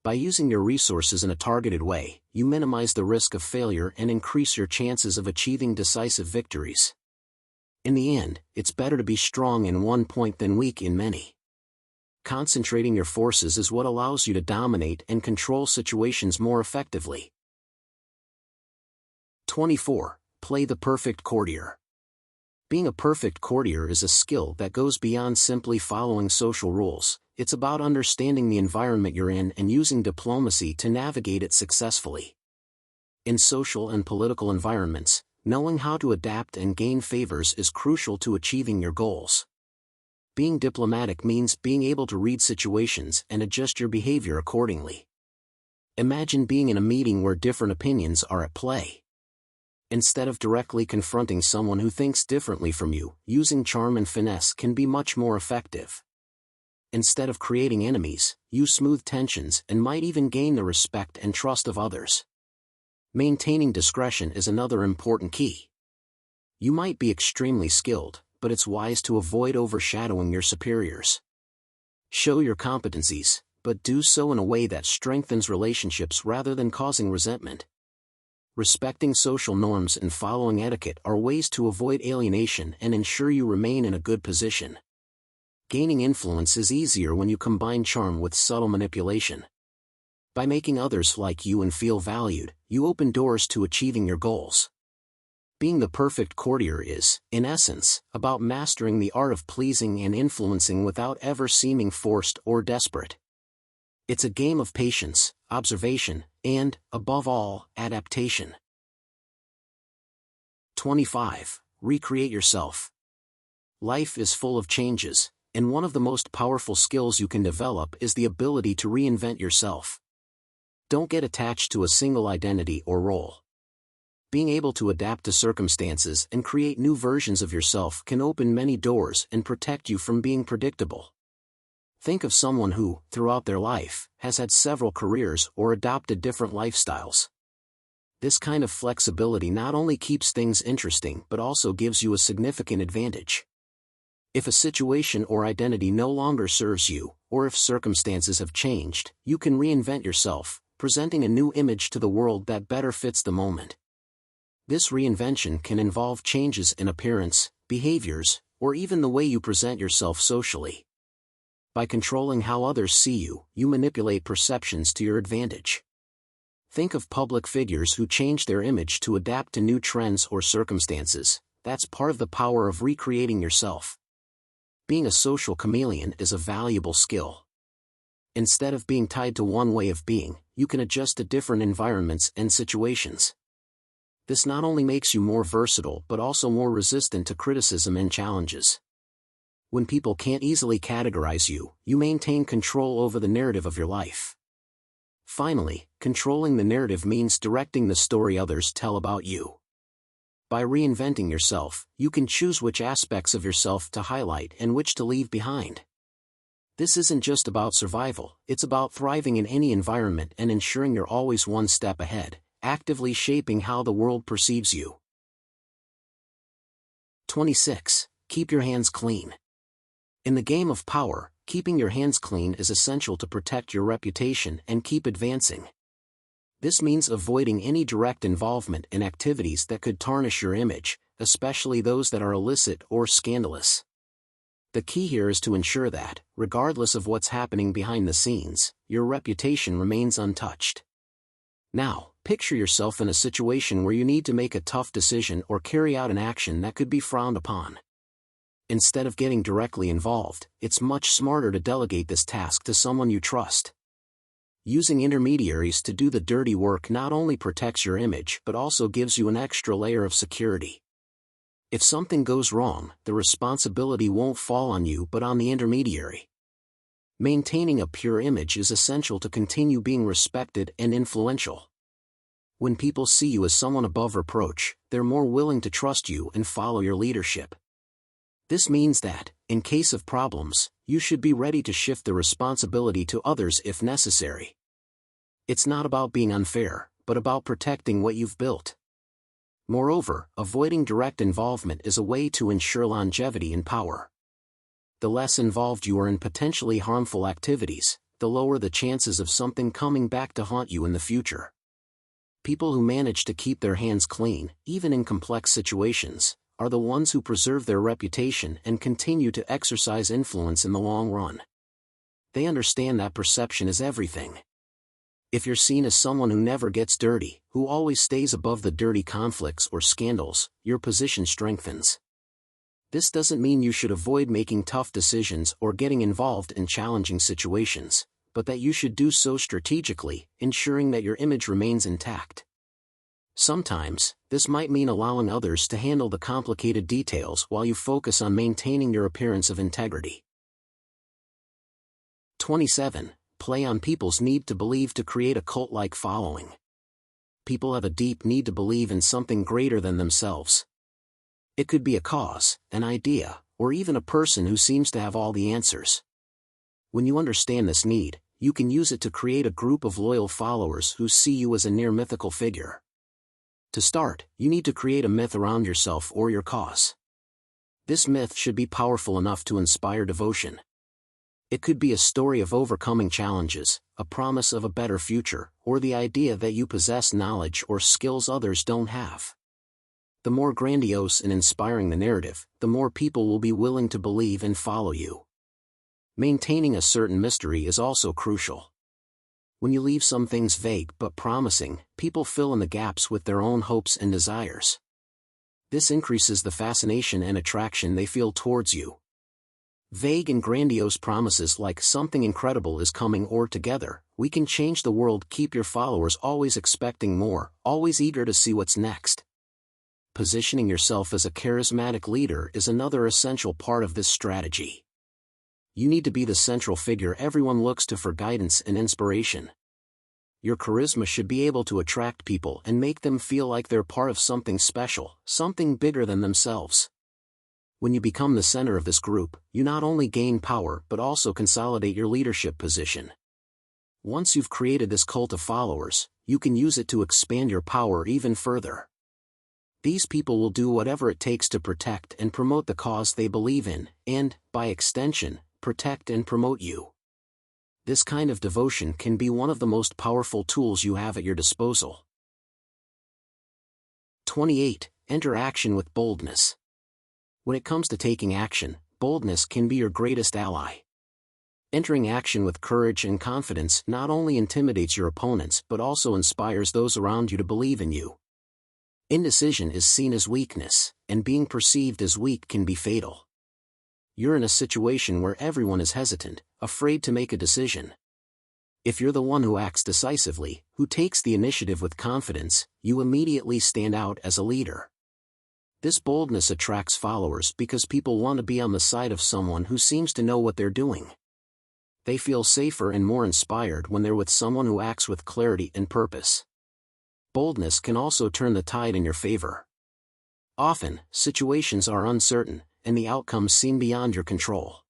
By using your resources in a targeted way, you minimize the risk of failure and increase your chances of achieving decisive victories. In the end, it's better to be strong in one point than weak in many. Concentrating your forces is what allows you to dominate and control situations more effectively. 24. Play the perfect courtier. Being a perfect courtier is a skill that goes beyond simply following social rules. It's about understanding the environment you're in and using diplomacy to navigate it successfully. In social and political environments, knowing how to adapt and gain favors is crucial to achieving your goals. Being diplomatic means being able to read situations and adjust your behavior accordingly. Imagine being in a meeting where different opinions are at play. Instead of directly confronting someone who thinks differently from you, using charm and finesse can be much more effective. Instead of creating enemies, you smooth tensions and might even gain the respect and trust of others. Maintaining discretion is another important key. You might be extremely skilled, but it's wise to avoid overshadowing your superiors. Show your competencies, but do so in a way that strengthens relationships rather than causing resentment. Respecting social norms and following etiquette are ways to avoid alienation and ensure you remain in a good position. Gaining influence is easier when you combine charm with subtle manipulation. By making others like you and feel valued, you open doors to achieving your goals. Being the perfect courtier is, in essence, about mastering the art of pleasing and influencing without ever seeming forced or desperate. It's a game of patience, observation, and, above all, adaptation. 25. Recreate yourself. Life is full of changes, And one of the most powerful skills you can develop is the ability to reinvent yourself. Don't get attached to a single identity or role. Being able to adapt to circumstances and create new versions of yourself can open many doors and protect you from being predictable. Think of someone who, throughout their life, has had several careers or adopted different lifestyles. This kind of flexibility not only keeps things interesting but also gives you a significant advantage. If a situation or identity no longer serves you, or if circumstances have changed, you can reinvent yourself, presenting a new image to the world that better fits the moment. This reinvention can involve changes in appearance, behaviors, or even the way you present yourself socially. By controlling how others see you, you manipulate perceptions to your advantage. Think of public figures who change their image to adapt to new trends or circumstances. That's part of the power of recreating yourself. Being a social chameleon is a valuable skill. Instead of being tied to one way of being, you can adjust to different environments and situations. This not only makes you more versatile but also more resistant to criticism and challenges. When people can't easily categorize you, you maintain control over the narrative of your life. Finally, controlling the narrative means directing the story others tell about you. By reinventing yourself, you can choose which aspects of yourself to highlight and which to leave behind. This isn't just about survival, it's about thriving in any environment and ensuring you're always one step ahead, actively shaping how the world perceives you. 26. Keep your hands clean. In the game of power, keeping your hands clean is essential to protect your reputation and keep advancing. This means avoiding any direct involvement in activities that could tarnish your image, especially those that are illicit or scandalous. The key here is to ensure that, regardless of what's happening behind the scenes, your reputation remains untouched. Now, picture yourself in a situation where you need to make a tough decision or carry out an action that could be frowned upon. Instead of getting directly involved, it's much smarter to delegate this task to someone you trust. Using intermediaries to do the dirty work not only protects your image but also gives you an extra layer of security. If something goes wrong, the responsibility won't fall on you but on the intermediary. Maintaining a pure image is essential to continue being respected and influential. When people see you as someone above reproach, they're more willing to trust you and follow your leadership. This means that, in case of problems, you should be ready to shift the responsibility to others if necessary. It's not about being unfair, but about protecting what you've built. Moreover, avoiding direct involvement is a way to ensure longevity in power. The less involved you are in potentially harmful activities, the lower the chances of something coming back to haunt you in the future. People who manage to keep their hands clean, even in complex situations, are the ones who preserve their reputation and continue to exercise influence in the long run. They understand that perception is everything. If you're seen as someone who never gets dirty, who always stays above the dirty conflicts or scandals, your position strengthens. This doesn't mean you should avoid making tough decisions or getting involved in challenging situations, but that you should do so strategically, ensuring that your image remains intact. Sometimes, this might mean allowing others to handle the complicated details while you focus on maintaining your appearance of integrity. 27. Play on people's need to believe to create a cult-like following. People have a deep need to believe in something greater than themselves. It could be a cause, an idea, or even a person who seems to have all the answers. When you understand this need, you can use it to create a group of loyal followers who see you as a near mythical figure. To start, you need to create a myth around yourself or your cause. This myth should be powerful enough to inspire devotion. It could be a story of overcoming challenges, a promise of a better future, or the idea that you possess knowledge or skills others don't have. The more grandiose and inspiring the narrative, the more people will be willing to believe and follow you. Maintaining a certain mystery is also crucial. When you leave some things vague but promising, people fill in the gaps with their own hopes and desires. This increases the fascination and attraction they feel towards you. Vague and grandiose promises like something incredible is coming or together, we can change the world keep your followers always expecting more, always eager to see what's next. Positioning yourself as a charismatic leader is another essential part of this strategy. you need to be the central figure everyone looks to for guidance and inspiration. Your charisma should be able to attract people and make them feel like they're part of something special, something bigger than themselves. When you become the center of this group, you not only gain power but also consolidate your leadership position. Once you've created this cult of followers, you can use it to expand your power even further. These people will do whatever it takes to protect and promote the cause they believe in, and, by extension, protect and promote you. This kind of devotion can be one of the most powerful tools you have at your disposal. 28. Enter action with boldness. When it comes to taking action, boldness can be your greatest ally. Entering action with courage and confidence not only intimidates your opponents but also inspires those around you to believe in you. Indecision is seen as weakness, and being perceived as weak can be fatal. You're in a situation where everyone is hesitant, afraid to make a decision. If you're the one who acts decisively, who takes the initiative with confidence, you immediately stand out as a leader. This boldness attracts followers because people want to be on the side of someone who seems to know what they're doing. They feel safer and more inspired when they're with someone who acts with clarity and purpose. Boldness can also turn the tide in your favor. Often, situations are uncertain, and the outcomes seem beyond your control.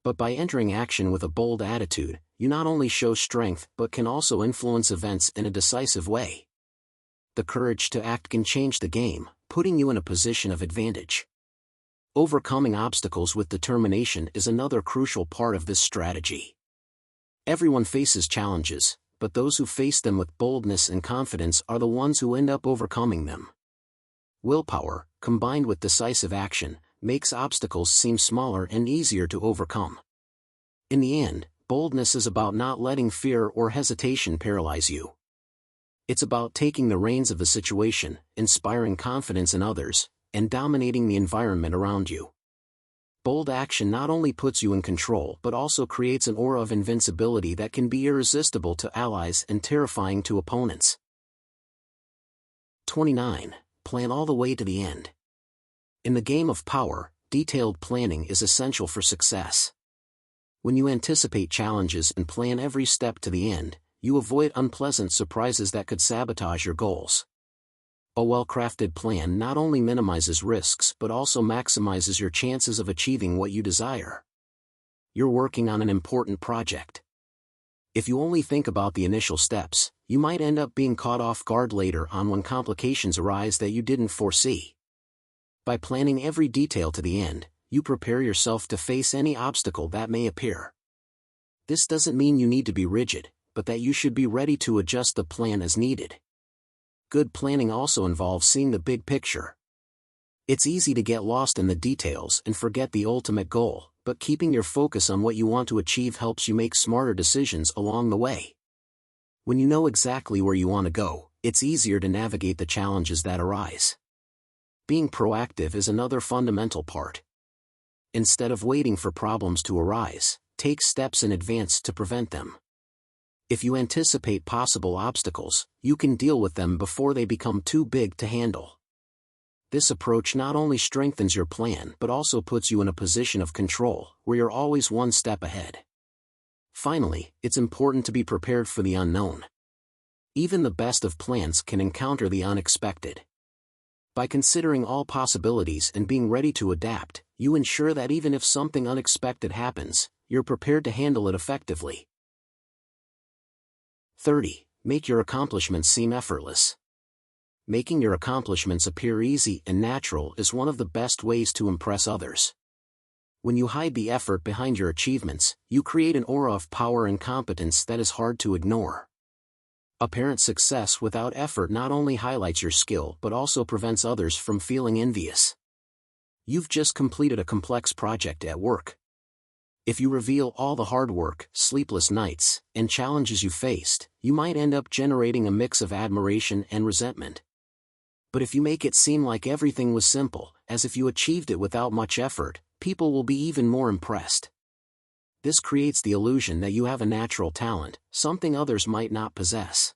But by entering action with a bold attitude, you not only show strength but can also influence events in a decisive way. The courage to act can change the game, putting you in a position of advantage. Overcoming obstacles with determination is another crucial part of this strategy. Everyone faces challenges, but those who face them with boldness and confidence are the ones who end up overcoming them. Willpower, combined with decisive action, makes obstacles seem smaller and easier to overcome. In the end, boldness is about not letting fear or hesitation paralyze you. It's about taking the reins of the situation, inspiring confidence in others, and dominating the environment around you. Bold action not only puts you in control but also creates an aura of invincibility that can be irresistible to allies and terrifying to opponents. 29. Plan all the way to the end. In the game of power, detailed planning is essential for success. When you anticipate challenges and plan every step to the end, you avoid unpleasant surprises that could sabotage your goals. A well-crafted plan not only minimizes risks but also maximizes your chances of achieving what you desire. You're working on an important project. If you only think about the initial steps, you might end up being caught off guard later on when complications arise that you didn't foresee. By planning every detail to the end, you prepare yourself to face any obstacle that may appear. This doesn't mean you need to be rigid, but that you should be ready to adjust the plan as needed. Good planning also involves seeing the big picture. It's easy to get lost in the details and forget the ultimate goal, but keeping your focus on what you want to achieve helps you make smarter decisions along the way. When you know exactly where you want to go, it's easier to navigate the challenges that arise. Being proactive is another fundamental part. Instead of waiting for problems to arise, take steps in advance to prevent them. If you anticipate possible obstacles, you can deal with them before they become too big to handle. This approach not only strengthens your plan but also puts you in a position of control, where you're always one step ahead. Finally, it's important to be prepared for the unknown. Even the best of plans can encounter the unexpected. By considering all possibilities and being ready to adapt, you ensure that even if something unexpected happens, you're prepared to handle it effectively. 30. Make your accomplishments seem effortless. Making your accomplishments appear easy and natural is one of the best ways to impress others. When you hide the effort behind your achievements, you create an aura of power and competence that is hard to ignore. Apparent success without effort not only highlights your skill but also prevents others from feeling envious. You've just completed a complex project at work. If you reveal all the hard work, sleepless nights, and challenges you faced, you might end up generating a mix of admiration and resentment. But if you make it seem like everything was simple, as if you achieved it without much effort, people will be even more impressed. This creates the illusion that you have a natural talent, something others might not possess.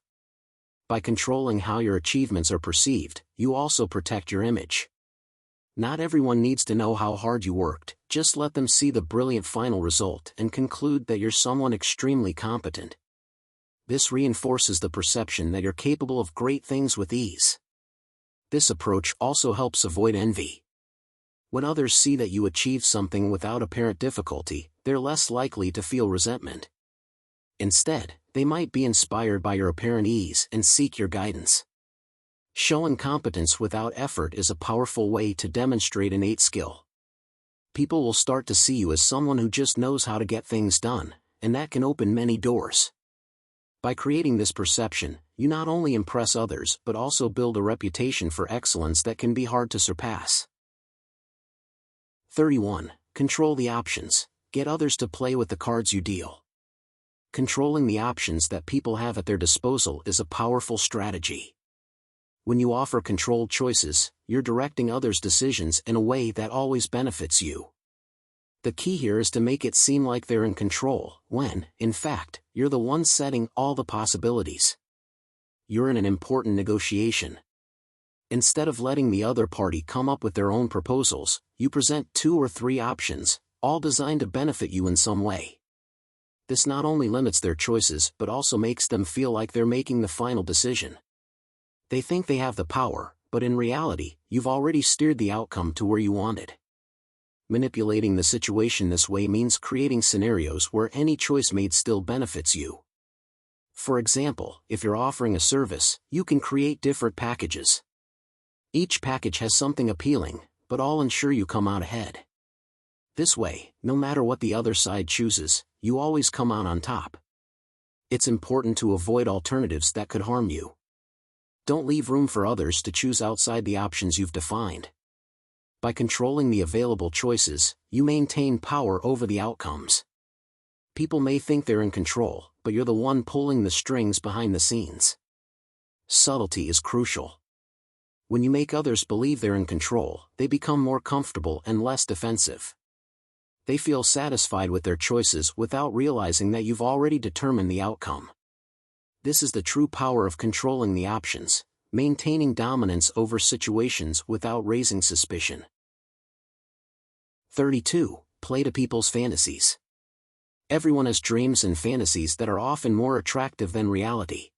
By controlling how your achievements are perceived, you also protect your image. Not everyone needs to know how hard you worked, just let them see the brilliant final result and conclude that you're someone extremely competent. This reinforces the perception that you're capable of great things with ease. This approach also helps avoid envy. When others see that you achieve something without apparent difficulty, they're less likely to feel resentment. Instead, they might be inspired by your apparent ease and seek your guidance. Showing competence without effort is a powerful way to demonstrate innate skill. People will start to see you as someone who just knows how to get things done, and that can open many doors. By creating this perception, you not only impress others but also build a reputation for excellence that can be hard to surpass. 31. Control the options. Get others to play with the cards you deal. Controlling the options that people have at their disposal is a powerful strategy. When you offer controlled choices, you're directing others' decisions in a way that always benefits you. The key here is to make it seem like they're in control, when, in fact, you're the one setting all the possibilities. You're in an important negotiation. Instead of letting the other party come up with their own proposals, you present 2 or 3 options, all designed to benefit you in some way. This not only limits their choices but also makes them feel like they're making the final decision. They think they have the power, but in reality, you've already steered the outcome to where you wanted. Manipulating the situation this way means creating scenarios where any choice made still benefits you. For example, if you're offering a service, you can create different packages. Each package has something appealing, but all ensure you come out ahead. This way, no matter what the other side chooses, you always come out on top. It's important to avoid alternatives that could harm you. Don't leave room for others to choose outside the options you've defined. By controlling the available choices, you maintain power over the outcomes. People may think they're in control, but you're the one pulling the strings behind the scenes. Subtlety is crucial. When you make others believe they're in control, they become more comfortable and less defensive. They feel satisfied with their choices without realizing that you've already determined the outcome. This is the true power of controlling the options, maintaining dominance over situations without raising suspicion. 32. Play to people's fantasies. Everyone has dreams and fantasies that are often more attractive than reality.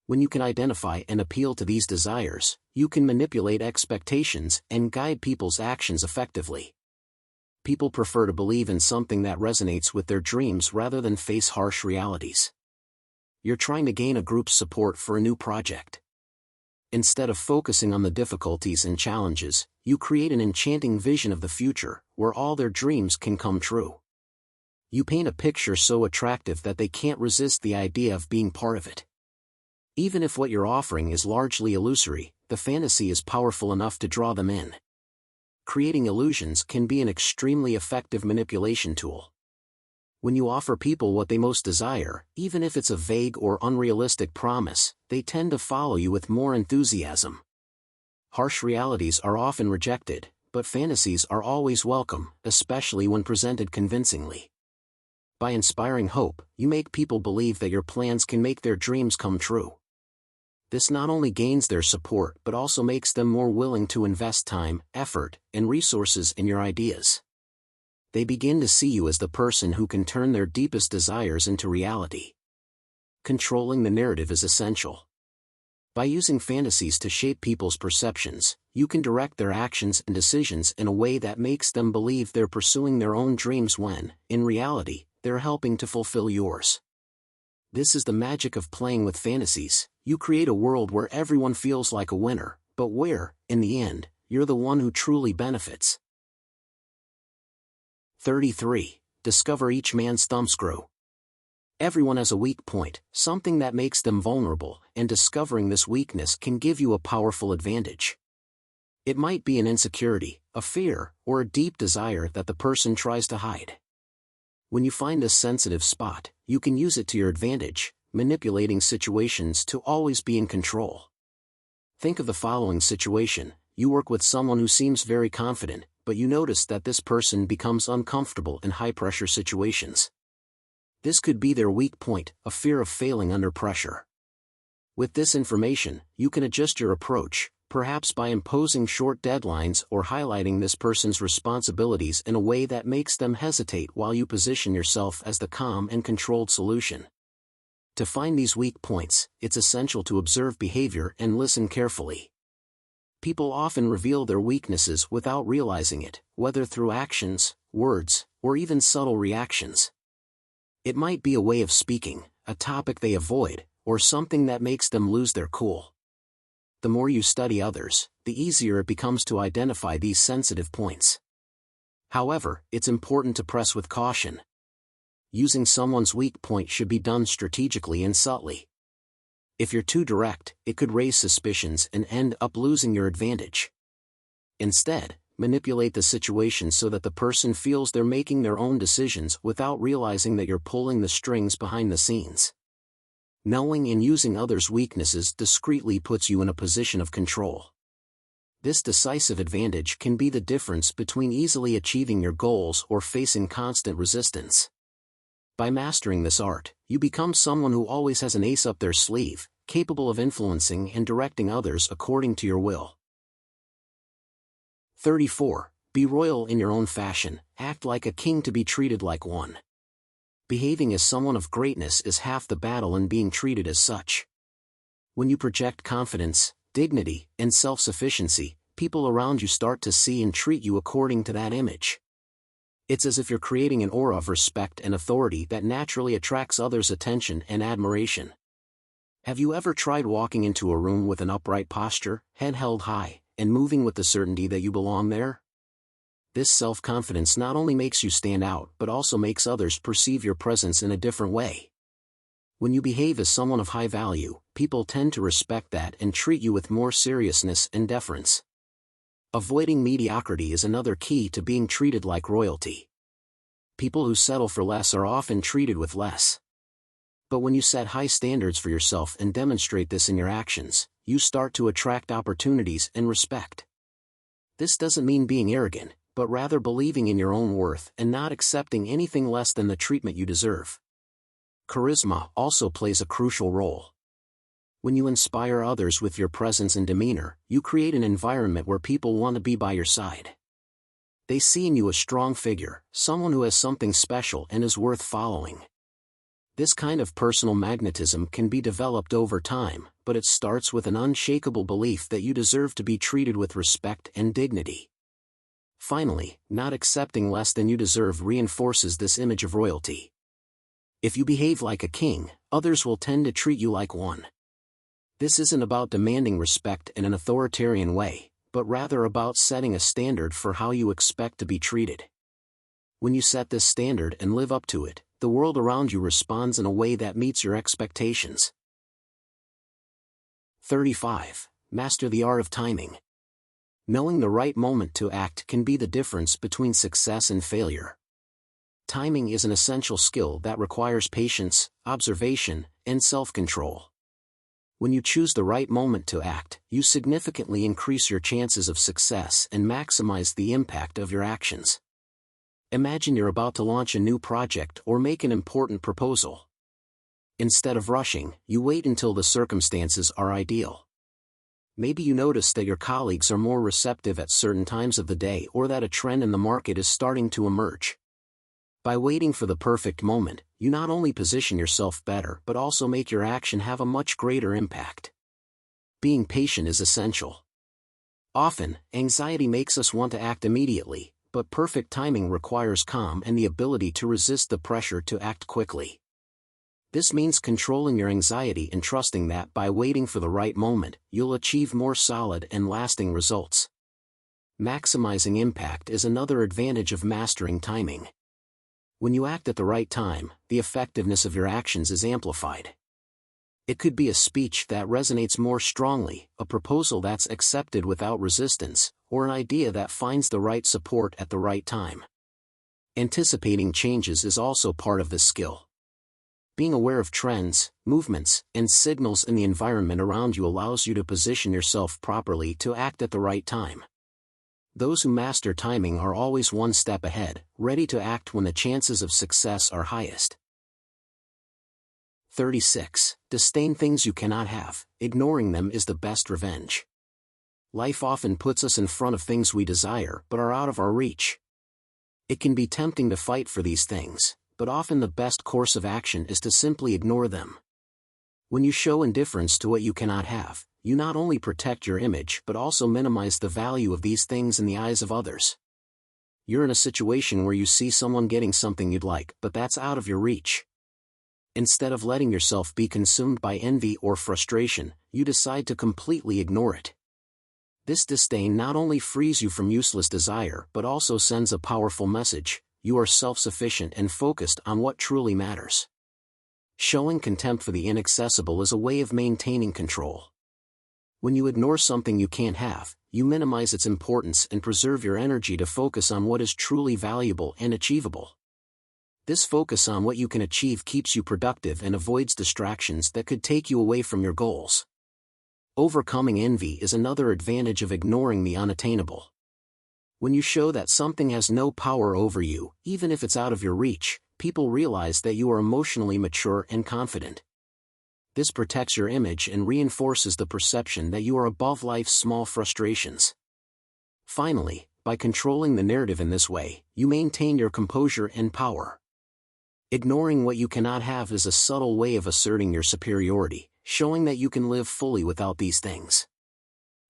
When you can identify and appeal to these desires, you can manipulate expectations and guide people's actions effectively. People prefer to believe in something that resonates with their dreams rather than face harsh realities. You're trying to gain a group's support for a new project. Instead of focusing on the difficulties and challenges, you create an enchanting vision of the future, where all their dreams can come true. You paint a picture so attractive that they can't resist the idea of being part of it. Even if what you're offering is largely illusory, the fantasy is powerful enough to draw them in. Creating illusions can be an extremely effective manipulation tool. When you offer people what they most desire, even if it's a vague or unrealistic promise, they tend to follow you with more enthusiasm. Harsh realities are often rejected, but fantasies are always welcome, especially when presented convincingly. By inspiring hope, you make people believe that your plans can make their dreams come true. This not only gains their support but also makes them more willing to invest time, effort, and resources in your ideas. They begin to see you as the person who can turn their deepest desires into reality. Controlling the narrative is essential. By using fantasies to shape people's perceptions, you can direct their actions and decisions in a way that makes them believe they're pursuing their own dreams when, in reality, they're helping to fulfill yours. This is the magic of playing with fantasies. You create a world where everyone feels like a winner, but where, in the end, you're the one who truly benefits. 33. Discover each man's thumbscrew. Everyone has a weak point, something that makes them vulnerable, and discovering this weakness can give you a powerful advantage. It might be an insecurity, a fear, or a deep desire that the person tries to hide. When you find this sensitive spot, you can use it to your advantage, manipulating situations to always be in control. Think of the following situation: you work with someone who seems very confident, but you notice that this person becomes uncomfortable in high-pressure situations. This could be their weak point, a fear of failing under pressure. With this information, you can adjust your approach, perhaps by imposing short deadlines or highlighting this person's responsibilities in a way that makes them hesitate while you position yourself as the calm and controlled solution. To find these weak points, it's essential to observe behavior and listen carefully. People often reveal their weaknesses without realizing it, whether through actions, words, or even subtle reactions. It might be a way of speaking, a topic they avoid, or something that makes them lose their cool. The more you study others, the easier it becomes to identify these sensitive points. However, it's important to press with caution. Using someone's weak point should be done strategically and subtly. If you're too direct, it could raise suspicions and end up losing your advantage. Instead, manipulate the situation so that the person feels they're making their own decisions without realizing that you're pulling the strings behind the scenes. Knowing and using others' weaknesses discreetly puts you in a position of control. This decisive advantage can be the difference between easily achieving your goals or facing constant resistance. By mastering this art, you become someone who always has an ace up their sleeve, capable of influencing and directing others according to your will. 34. Be royal in your own fashion, act like a king to be treated like one. Behaving as someone of greatness is half the battle in being treated as such. When you project confidence, dignity, and self-sufficiency, people around you start to see and treat you according to that image. It's as if you're creating an aura of respect and authority that naturally attracts others' attention and admiration. Have you ever tried walking into a room with an upright posture, head held high, and moving with the certainty that you belong there? This self-confidence not only makes you stand out but also makes others perceive your presence in a different way. When you behave as someone of high value, people tend to respect that and treat you with more seriousness and deference. Avoiding mediocrity is another key to being treated like royalty. People who settle for less are often treated with less. But when you set high standards for yourself and demonstrate this in your actions, you start to attract opportunities and respect. This doesn't mean being arrogant, but rather believing in your own worth and not accepting anything less than the treatment you deserve. Charisma also plays a crucial role. When you inspire others with your presence and demeanor, you create an environment where people want to be by your side. They see in you a strong figure, someone who has something special and is worth following. This kind of personal magnetism can be developed over time, but it starts with an unshakable belief that you deserve to be treated with respect and dignity. Finally, not accepting less than you deserve reinforces this image of royalty. If you behave like a king, others will tend to treat you like one. This isn't about demanding respect in an authoritarian way, but rather about setting a standard for how you expect to be treated. When you set this standard and live up to it, the world around you responds in a way that meets your expectations. 35. Master the art of timing. Knowing the right moment to act can be the difference between success and failure. Timing is an essential skill that requires patience, observation, and self-control. When you choose the right moment to act, you significantly increase your chances of success and maximize the impact of your actions. Imagine you're about to launch a new project or make an important proposal. Instead of rushing, you wait until the circumstances are ideal. Maybe you notice that your colleagues are more receptive at certain times of the day or that a trend in the market is starting to emerge. By waiting for the perfect moment, you not only position yourself better but also make your action have a much greater impact. Being patient is essential. Often, anxiety makes us want to act immediately, but perfect timing requires calm and the ability to resist the pressure to act quickly. This means controlling your anxiety and trusting that by waiting for the right moment, you'll achieve more solid and lasting results. Maximizing impact is another advantage of mastering timing. When you act at the right time, the effectiveness of your actions is amplified. It could be a speech that resonates more strongly, a proposal that's accepted without resistance, or an idea that finds the right support at the right time. Anticipating changes is also part of this skill. Being aware of trends, movements, and signals in the environment around you allows you to position yourself properly to act at the right time. Those who master timing are always one step ahead, ready to act when the chances of success are highest. 36. Disdain things you cannot have, ignoring them is the best revenge. Life often puts us in front of things we desire but are out of our reach. It can be tempting to fight for these things, but often the best course of action is to simply ignore them. When you show indifference to what you cannot have, you not only protect your image but also minimize the value of these things in the eyes of others. You're in a situation where you see someone getting something you'd like, but that's out of your reach. Instead of letting yourself be consumed by envy or frustration, you decide to completely ignore it. This disdain not only frees you from useless desire but also sends a powerful message: you are self-sufficient and focused on what truly matters. Showing contempt for the inaccessible is a way of maintaining control. When you ignore something you can't have, you minimize its importance and preserve your energy to focus on what is truly valuable and achievable. This focus on what you can achieve keeps you productive and avoids distractions that could take you away from your goals. Overcoming envy is another advantage of ignoring the unattainable. When you show that something has no power over you, even if it's out of your reach, people realize that you are emotionally mature and confident. This protects your image and reinforces the perception that you are above life's small frustrations. Finally, by controlling the narrative in this way, you maintain your composure and power. Ignoring what you cannot have is a subtle way of asserting your superiority, showing that you can live fully without these things.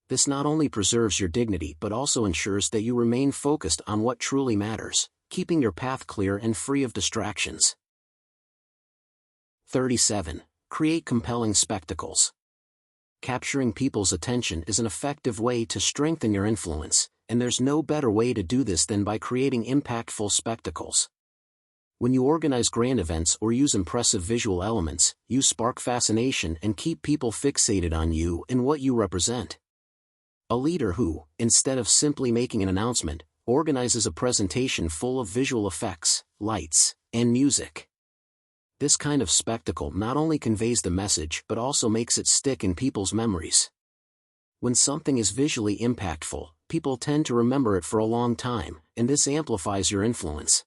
This not only preserves your dignity but also ensures that you remain focused on what truly matters, keeping your path clear and free of distractions. 37. Create compelling spectacles. Capturing people's attention is an effective way to strengthen your influence, and there's no better way to do this than by creating impactful spectacles. When you organize grand events or use impressive visual elements, you spark fascination and keep people fixated on you and what you represent. A leader who, instead of simply making an announcement, organizes a presentation full of visual effects, lights, and music. This kind of spectacle not only conveys the message but also makes it stick in people's memories. When something is visually impactful, people tend to remember it for a long time, and this amplifies your influence.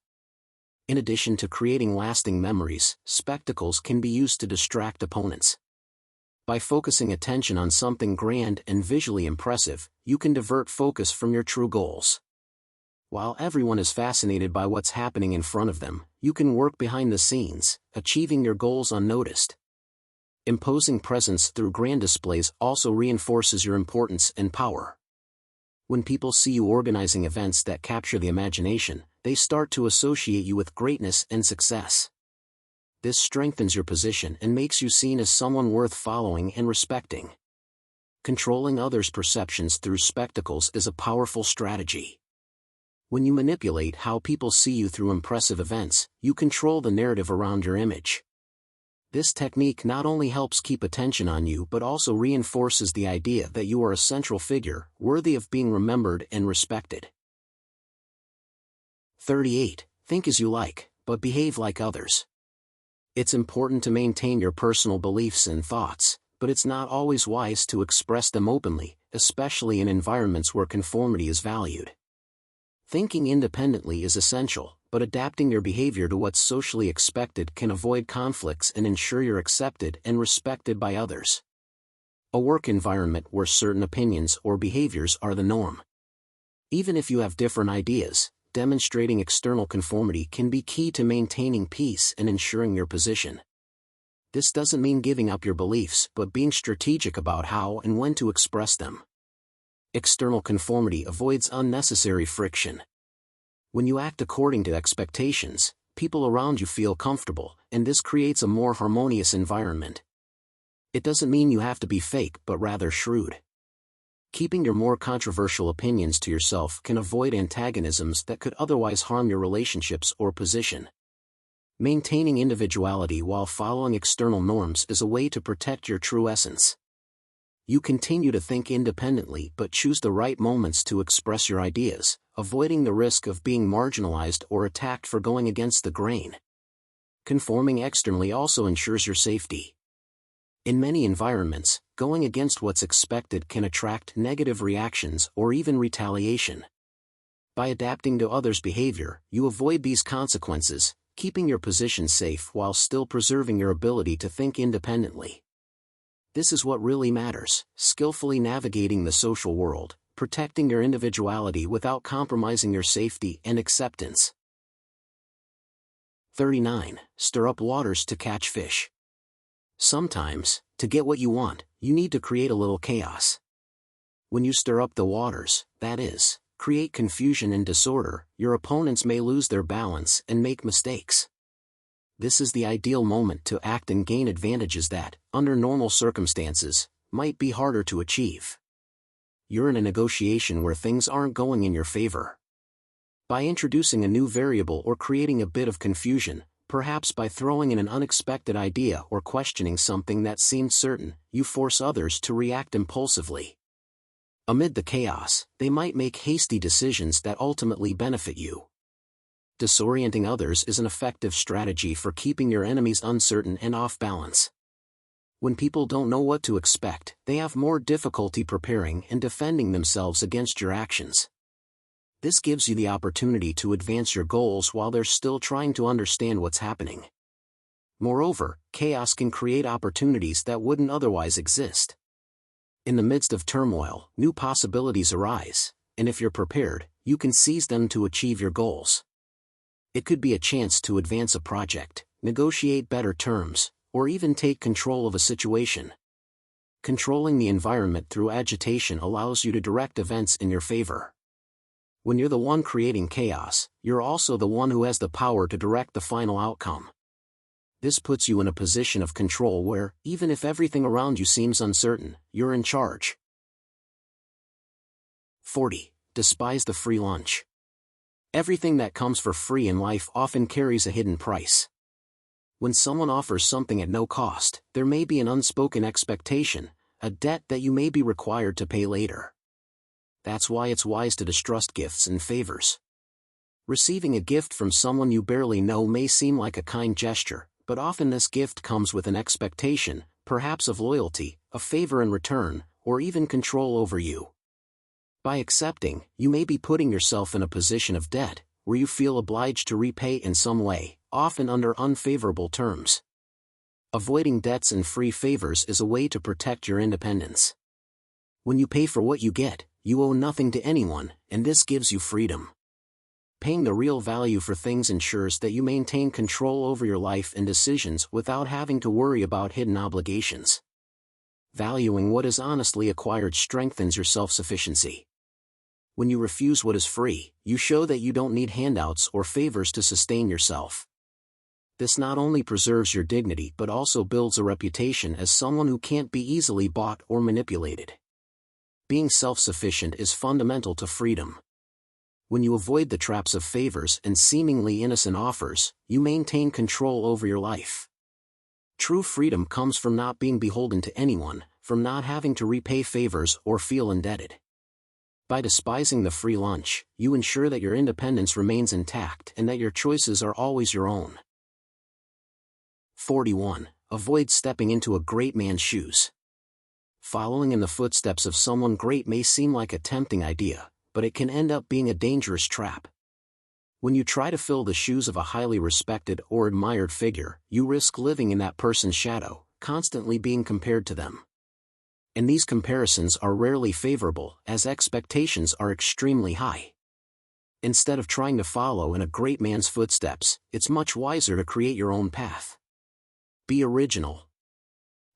In addition to creating lasting memories, spectacles can be used to distract opponents. By focusing attention on something grand and visually impressive, you can divert focus from your true goals. While everyone is fascinated by what's happening in front of them, you can work behind the scenes, achieving your goals unnoticed. Imposing presence through grand displays also reinforces your importance and power. When people see you organizing events that capture the imagination, they start to associate you with greatness and success. This strengthens your position and makes you seen as someone worth following and respecting. Controlling others' perceptions through spectacles is a powerful strategy. When you manipulate how people see you through impressive events, you control the narrative around your image. This technique not only helps keep attention on you but also reinforces the idea that you are a central figure, worthy of being remembered and respected. 38. Think as you like, but behave like others. It's important to maintain your personal beliefs and thoughts, but it's not always wise to express them openly, especially in environments where conformity is valued. Thinking independently is essential, but adapting your behavior to what's socially expected can avoid conflicts and ensure you're accepted and respected by others. A work environment where certain opinions or behaviors are the norm. Even if you have different ideas, demonstrating external conformity can be key to maintaining peace and ensuring your position. This doesn't mean giving up your beliefs but being strategic about how and when to express them. External conformity avoids unnecessary friction. When you act according to expectations, people around you feel comfortable, and this creates a more harmonious environment. It doesn't mean you have to be fake but rather shrewd. Keeping your more controversial opinions to yourself can avoid antagonisms that could otherwise harm your relationships or position. Maintaining individuality while following external norms is a way to protect your true essence. You continue to think independently but choose the right moments to express your ideas, avoiding the risk of being marginalized or attacked for going against the grain. Conforming externally also ensures your safety. In many environments, going against what's expected can attract negative reactions or even retaliation. By adapting to others' behavior, you avoid these consequences, keeping your position safe while still preserving your ability to think independently. This is what really matters: skillfully navigating the social world, protecting your individuality without compromising your safety and acceptance. 39. Stir up waters to catch fish. Sometimes, to get what you want, you need to create a little chaos. When you stir up the waters, that is, create confusion and disorder, your opponents may lose their balance and make mistakes. This is the ideal moment to act and gain advantages that, under normal circumstances, might be harder to achieve. You're in a negotiation where things aren't going in your favor. By introducing a new variable or creating a bit of confusion, perhaps by throwing in an unexpected idea or questioning something that seemed certain, you force others to react impulsively. Amid the chaos, they might make hasty decisions that ultimately benefit you. Disorienting others is an effective strategy for keeping your enemies uncertain and off balance. When people don't know what to expect, they have more difficulty preparing and defending themselves against your actions. This gives you the opportunity to advance your goals while they're still trying to understand what's happening. Moreover, chaos can create opportunities that wouldn't otherwise exist. In the midst of turmoil, new possibilities arise, and if you're prepared, you can seize them to achieve your goals. It could be a chance to advance a project, negotiate better terms, or even take control of a situation. Controlling the environment through agitation allows you to direct events in your favor. When you're the one creating chaos, you're also the one who has the power to direct the final outcome. This puts you in a position of control where, even if everything around you seems uncertain, you're in charge. 40. Despise the free lunch. Everything that comes for free in life often carries a hidden price. When someone offers something at no cost, there may be an unspoken expectation, a debt that you may be required to pay later. That's why it's wise to distrust gifts and favors. Receiving a gift from someone you barely know may seem like a kind gesture, but often this gift comes with an expectation, perhaps of loyalty, a favor in return, or even control over you. By accepting, you may be putting yourself in a position of debt, where you feel obliged to repay in some way, often under unfavorable terms. Avoiding debts and free favors is a way to protect your independence. When you pay for what you get, you owe nothing to anyone, and this gives you freedom. Paying the real value for things ensures that you maintain control over your life and decisions without having to worry about hidden obligations. Valuing what is honestly acquired strengthens your self-sufficiency. When you refuse what is free, you show that you don't need handouts or favors to sustain yourself. This not only preserves your dignity but also builds a reputation as someone who can't be easily bought or manipulated. Being self-sufficient is fundamental to freedom. When you avoid the traps of favors and seemingly innocent offers, you maintain control over your life. True freedom comes from not being beholden to anyone, from not having to repay favors or feel indebted. By despising the free lunch, you ensure that your independence remains intact and that your choices are always your own. 41. Avoid stepping into a great man's shoes. Following in the footsteps of someone great may seem like a tempting idea, but it can end up being a dangerous trap. When you try to fill the shoes of a highly respected or admired figure, you risk living in that person's shadow, constantly being compared to them. And these comparisons are rarely favorable, as expectations are extremely high. Instead of trying to follow in a great man's footsteps, it's much wiser to create your own path. Be original.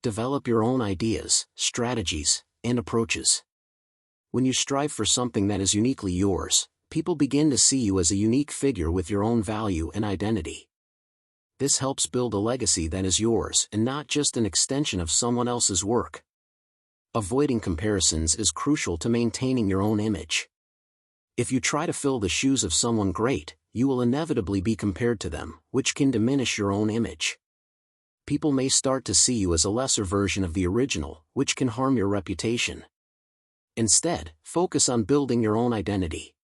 Develop your own ideas, strategies, and approaches. When you strive for something that is uniquely yours, people begin to see you as a unique figure with your own value and identity. This helps build a legacy that is yours and not just an extension of someone else's work. Avoiding comparisons is crucial to maintaining your own image. If you try to fill the shoes of someone great, you will inevitably be compared to them, which can diminish your own image. People may start to see you as a lesser version of the original, which can harm your reputation. Instead, focus on building your own identity.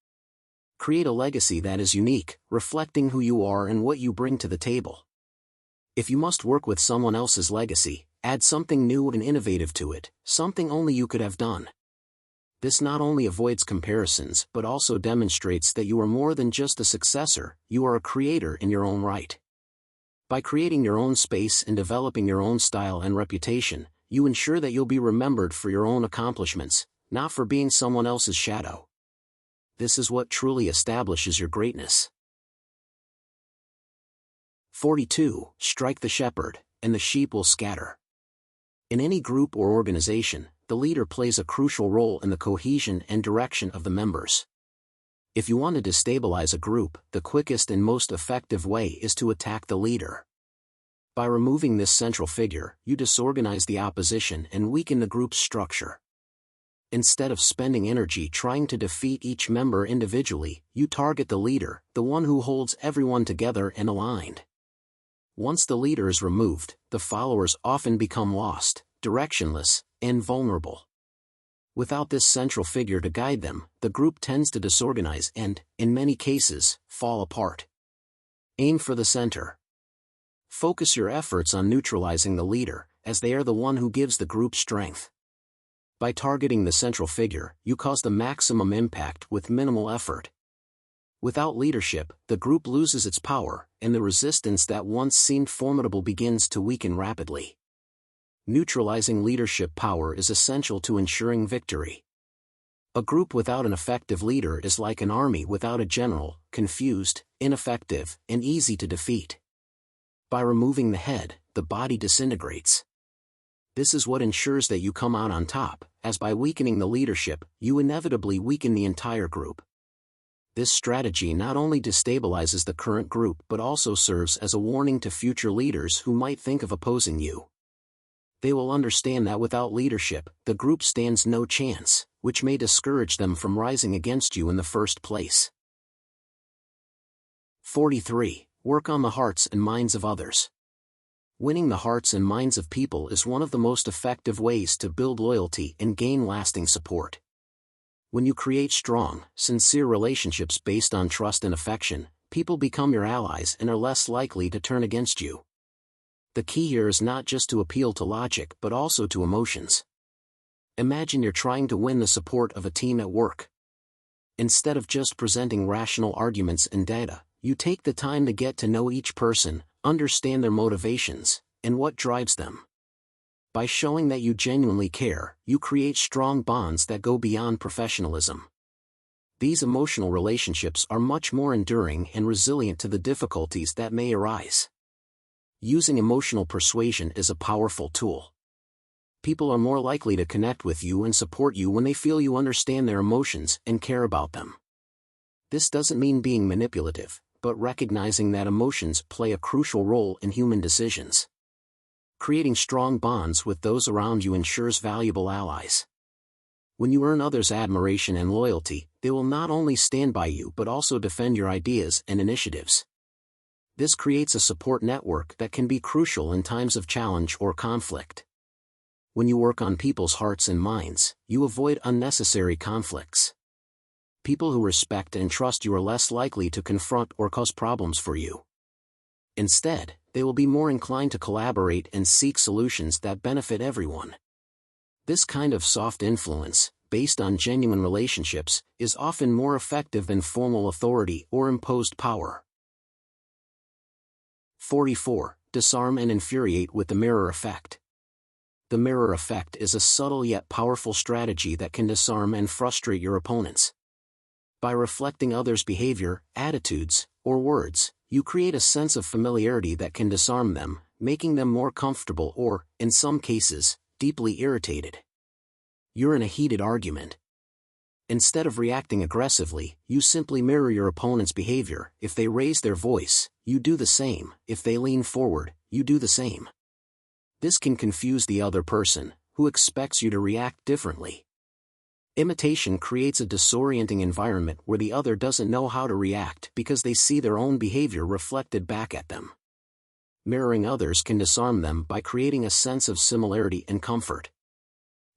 Create a legacy that is unique, reflecting who you are and what you bring to the table. If you must work with someone else's legacy, add something new and innovative to it, something only you could have done. This not only avoids comparisons but also demonstrates that you are more than just a successor, you are a creator in your own right. By creating your own space and developing your own style and reputation, You ensure that you'll be remembered for your own accomplishments, not for being someone else's shadow. This is what truly establishes your greatness. 42. Strike the shepherd, and the sheep will scatter. In any group or organization, the leader plays a crucial role in the cohesion and direction of the members. If you want to destabilize a group, the quickest and most effective way is to attack the leader. By removing this central figure, you disorganize the opposition and weaken the group's structure. Instead of spending energy trying to defeat each member individually, you target the leader, the one who holds everyone together and aligned. Once the leader is removed, the followers often become lost, directionless, and vulnerable. Without this central figure to guide them, the group tends to disorganize and, in many cases, fall apart. Aim for the center. Focus your efforts on neutralizing the leader, as they are the one who gives the group strength. By targeting the central figure, you cause the maximum impact with minimal effort. Without leadership, the group loses its power, and the resistance that once seemed formidable begins to weaken rapidly. Neutralizing leadership power is essential to ensuring victory. A group without an effective leader is like an army without a general, confused, ineffective, and easy to defeat. By removing the head, the body disintegrates. This is what ensures that you come out on top, as by weakening the leadership, you inevitably weaken the entire group. This strategy not only destabilizes the current group but also serves as a warning to future leaders who might think of opposing you. They will understand that without leadership, the group stands no chance, which may discourage them from rising against you in the first place. 43. Work on the hearts and minds of others. Winning the hearts and minds of people is one of the most effective ways to build loyalty and gain lasting support. When you create strong, sincere relationships based on trust and affection, people become your allies and are less likely to turn against you. The key here is not just to appeal to logic but also to emotions. Imagine you're trying to win the support of a team at work. Instead of just presenting rational arguments and data, you take the time to get to know each person, understand their motivations, and what drives them. By showing that you genuinely care, you create strong bonds that go beyond professionalism. These emotional relationships are much more enduring and resilient to the difficulties that may arise. Using emotional persuasion is a powerful tool. People are more likely to connect with you and support you when they feel you understand their emotions and care about them. This doesn't mean being manipulative, but recognizing that emotions play a crucial role in human decisions. Creating strong bonds with those around you ensures valuable allies. When you earn others' admiration and loyalty, they will not only stand by you but also defend your ideas and initiatives. This creates a support network that can be crucial in times of challenge or conflict. When you work on people's hearts and minds, you avoid unnecessary conflicts. People who respect and trust you are less likely to confront or cause problems for you. Instead, they will be more inclined to collaborate and seek solutions that benefit everyone. This kind of soft influence, based on genuine relationships, is often more effective than formal authority or imposed power. 44. Disarm and infuriate with the mirror effect. The mirror effect is a subtle yet powerful strategy that can disarm and frustrate your opponents. By reflecting others' behavior, attitudes, or words, you create a sense of familiarity that can disarm them, making them more comfortable or, in some cases, deeply irritated. You're in a heated argument. Instead of reacting aggressively, you simply mirror your opponent's behavior. If they raise their voice, you do the same. If they lean forward, you do the same. This can confuse the other person, who expects you to react differently. Imitation creates a disorienting environment where the other doesn't know how to react because they see their own behavior reflected back at them. Mirroring others can disarm them by creating a sense of similarity and comfort.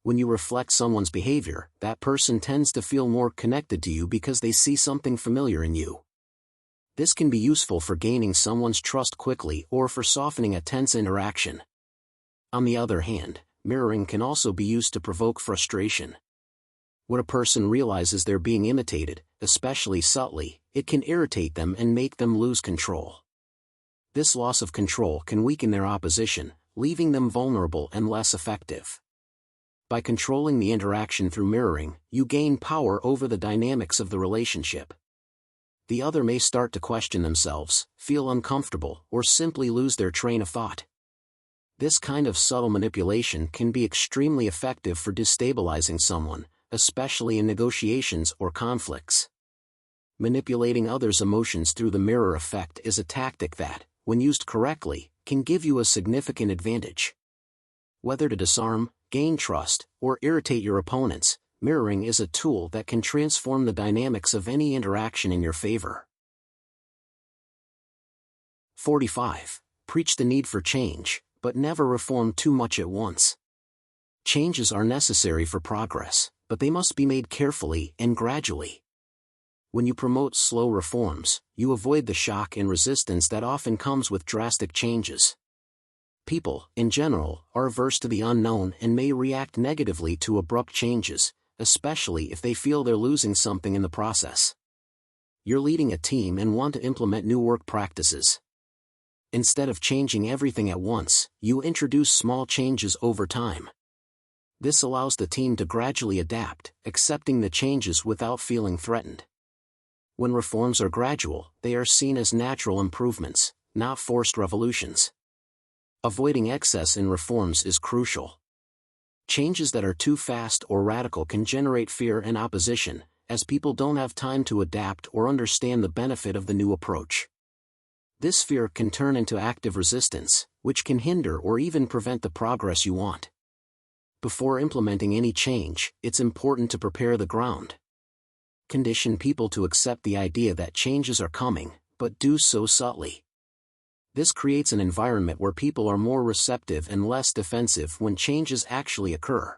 When you reflect someone's behavior, that person tends to feel more connected to you because they see something familiar in you. This can be useful for gaining someone's trust quickly or for softening a tense interaction. On the other hand, mirroring can also be used to provoke frustration. When a person realizes they're being imitated, especially subtly, it can irritate them and make them lose control. This loss of control can weaken their opposition, leaving them vulnerable and less effective. By controlling the interaction through mirroring, you gain power over the dynamics of the relationship. The other may start to question themselves, feel uncomfortable, or simply lose their train of thought. This kind of subtle manipulation can be extremely effective for destabilizing someone, especially in negotiations or conflicts. Manipulating others' emotions through the mirror effect is a tactic that, when used correctly, can give you a significant advantage. Whether to disarm, gain trust, or irritate your opponents, mirroring is a tool that can transform the dynamics of any interaction in your favor. 45. Preach the need for change, but never reform too much at once. Changes are necessary for progress, but they must be made carefully and gradually. When you promote slow reforms, you avoid the shock and resistance that often comes with drastic changes. People, in general, are averse to the unknown and may react negatively to abrupt changes, especially if they feel they're losing something in the process. You're leading a team and want to implement new work practices. Instead of changing everything at once, you introduce small changes over time. This allows the team to gradually adapt, accepting the changes without feeling threatened. When reforms are gradual, they are seen as natural improvements, not forced revolutions. Avoiding excess in reforms is crucial. Changes that are too fast or radical can generate fear and opposition, as people don't have time to adapt or understand the benefit of the new approach. This fear can turn into active resistance, which can hinder or even prevent the progress you want. Before implementing any change, it's important to prepare the ground. Condition people to accept the idea that changes are coming, but do so subtly. This creates an environment where people are more receptive and less defensive when changes actually occur.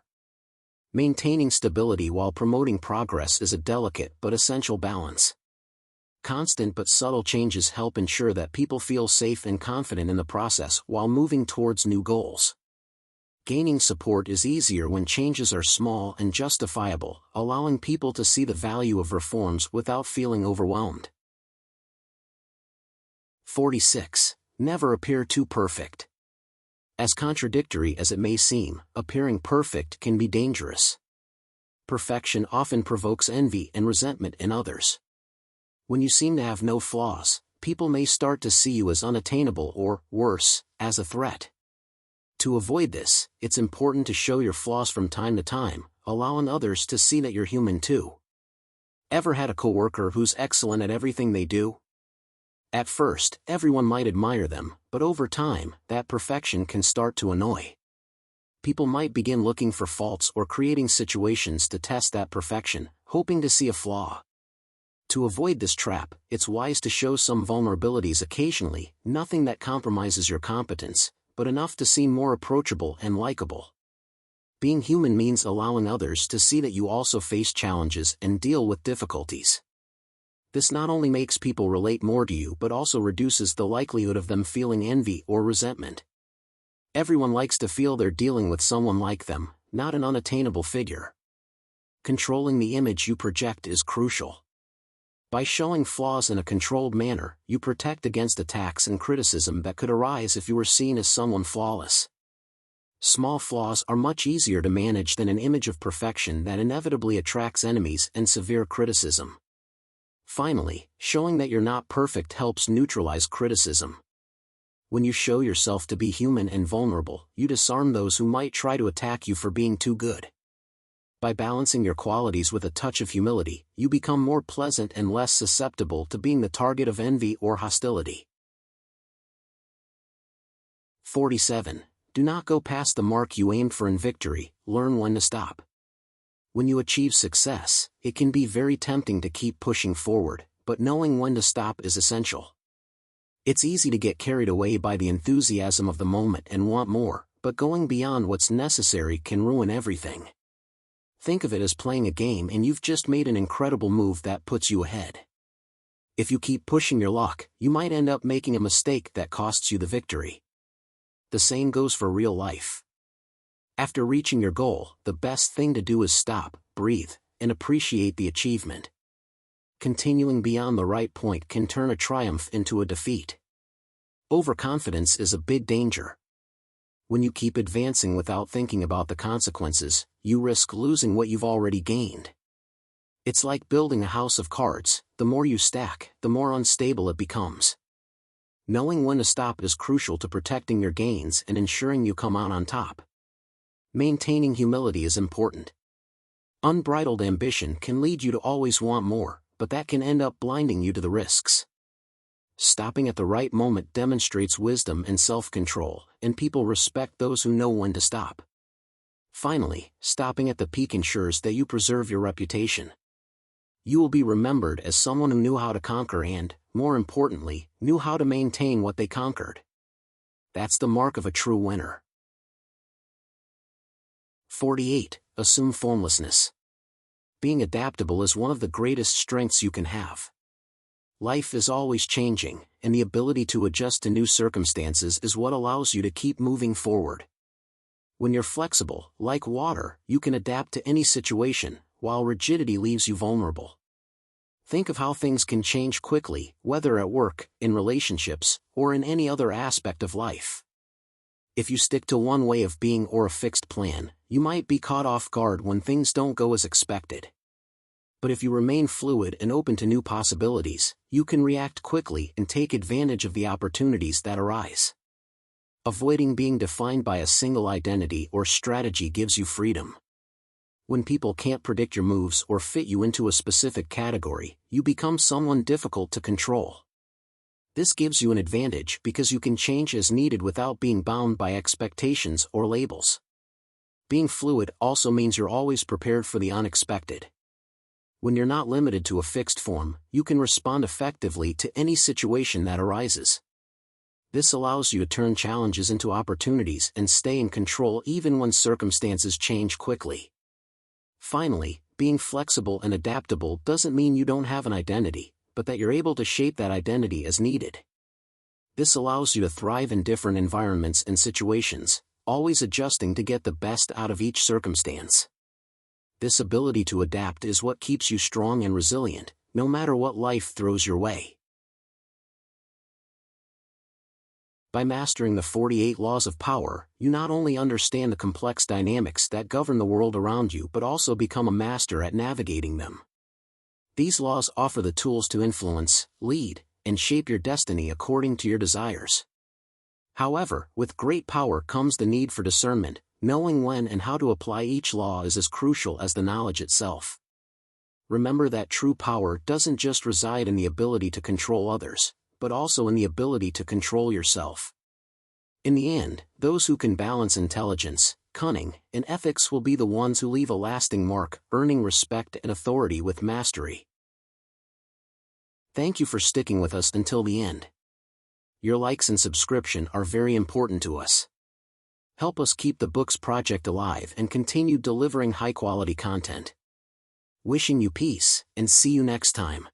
Maintaining stability while promoting progress is a delicate but essential balance. Constant but subtle changes help ensure that people feel safe and confident in the process while moving towards new goals. Gaining support is easier when changes are small and justifiable, allowing people to see the value of reforms without feeling overwhelmed. 46. Never appear too perfect. As contradictory as it may seem, appearing perfect can be dangerous. Perfection often provokes envy and resentment in others. When you seem to have no flaws, people may start to see you as unattainable or, worse, as a threat. To avoid this, it's important to show your flaws from time to time, allowing others to see that you're human too. Ever had a coworker who's excellent at everything they do? At first, everyone might admire them, but over time, that perfection can start to annoy. People might begin looking for faults or creating situations to test that perfection, hoping to see a flaw. To avoid this trap, it's wise to show some vulnerabilities occasionally, nothing that compromises your competence, but enough to seem more approachable and likable. Being human means allowing others to see that you also face challenges and deal with difficulties. This not only makes people relate more to you but also reduces the likelihood of them feeling envy or resentment. Everyone likes to feel they're dealing with someone like them, not an unattainable figure. Controlling the image you project is crucial. By showing flaws in a controlled manner, you protect against attacks and criticism that could arise if you were seen as someone flawless. Small flaws are much easier to manage than an image of perfection that inevitably attracts enemies and severe criticism. Finally, showing that you're not perfect helps neutralize criticism. When you show yourself to be human and vulnerable, you disarm those who might try to attack you for being too good. By balancing your qualities with a touch of humility, you become more pleasant and less susceptible to being the target of envy or hostility. 47. Do not go past the mark you aimed for in victory, learn when to stop. When you achieve success, it can be very tempting to keep pushing forward, but knowing when to stop is essential. It's easy to get carried away by the enthusiasm of the moment and want more, but going beyond what's necessary can ruin everything. Think of it as playing a game and you've just made an incredible move that puts you ahead. If you keep pushing your luck, you might end up making a mistake that costs you the victory. The same goes for real life. After reaching your goal, the best thing to do is stop, breathe, and appreciate the achievement. Continuing beyond the right point can turn a triumph into a defeat. Overconfidence is a big danger. When you keep advancing without thinking about the consequences, you risk losing what you've already gained. It's like building a house of cards. The more you stack, the more unstable it becomes. Knowing when to stop is crucial to protecting your gains and ensuring you come out on top. Maintaining humility is important. Unbridled ambition can lead you to always want more, but that can end up blinding you to the risks. Stopping at the right moment demonstrates wisdom and self-control, and people respect those who know when to stop. Finally, stopping at the peak ensures that you preserve your reputation. You will be remembered as someone who knew how to conquer and, more importantly, knew how to maintain what they conquered. That's the mark of a true winner. 48. Assume formlessness. Being adaptable is one of the greatest strengths you can have. Life is always changing, and the ability to adjust to new circumstances is what allows you to keep moving forward. When you're flexible, like water, you can adapt to any situation, while rigidity leaves you vulnerable. Think of how things can change quickly, whether at work, in relationships, or in any other aspect of life. If you stick to one way of being or a fixed plan, you might be caught off guard when things don't go as expected. But if you remain fluid and open to new possibilities, you can react quickly and take advantage of the opportunities that arise. Avoiding being defined by a single identity or strategy gives you freedom. When people can't predict your moves or fit you into a specific category, you become someone difficult to control. This gives you an advantage because you can change as needed without being bound by expectations or labels. Being fluid also means you're always prepared for the unexpected. When you're not limited to a fixed form, you can respond effectively to any situation that arises. This allows you to turn challenges into opportunities and stay in control even when circumstances change quickly. Finally, being flexible and adaptable doesn't mean you don't have an identity, but that you're able to shape that identity as needed. This allows you to thrive in different environments and situations, always adjusting to get the best out of each circumstance. This ability to adapt is what keeps you strong and resilient, no matter what life throws your way. By mastering the 48 laws of power, you not only understand the complex dynamics that govern the world around you but also become a master at navigating them. These laws offer the tools to influence, lead, and shape your destiny according to your desires. However, with great power comes the need for discernment. Knowing when and how to apply each law is as crucial as the knowledge itself. Remember that true power doesn't just reside in the ability to control others, but also in the ability to control yourself. In the end, those who can balance intelligence, cunning, and ethics will be the ones who leave a lasting mark, earning respect and authority with mastery. Thank you for sticking with us until the end. Your likes and subscription are very important to us. Help us keep the Books Project alive and continue delivering high-quality content. Wishing you peace, and see you next time.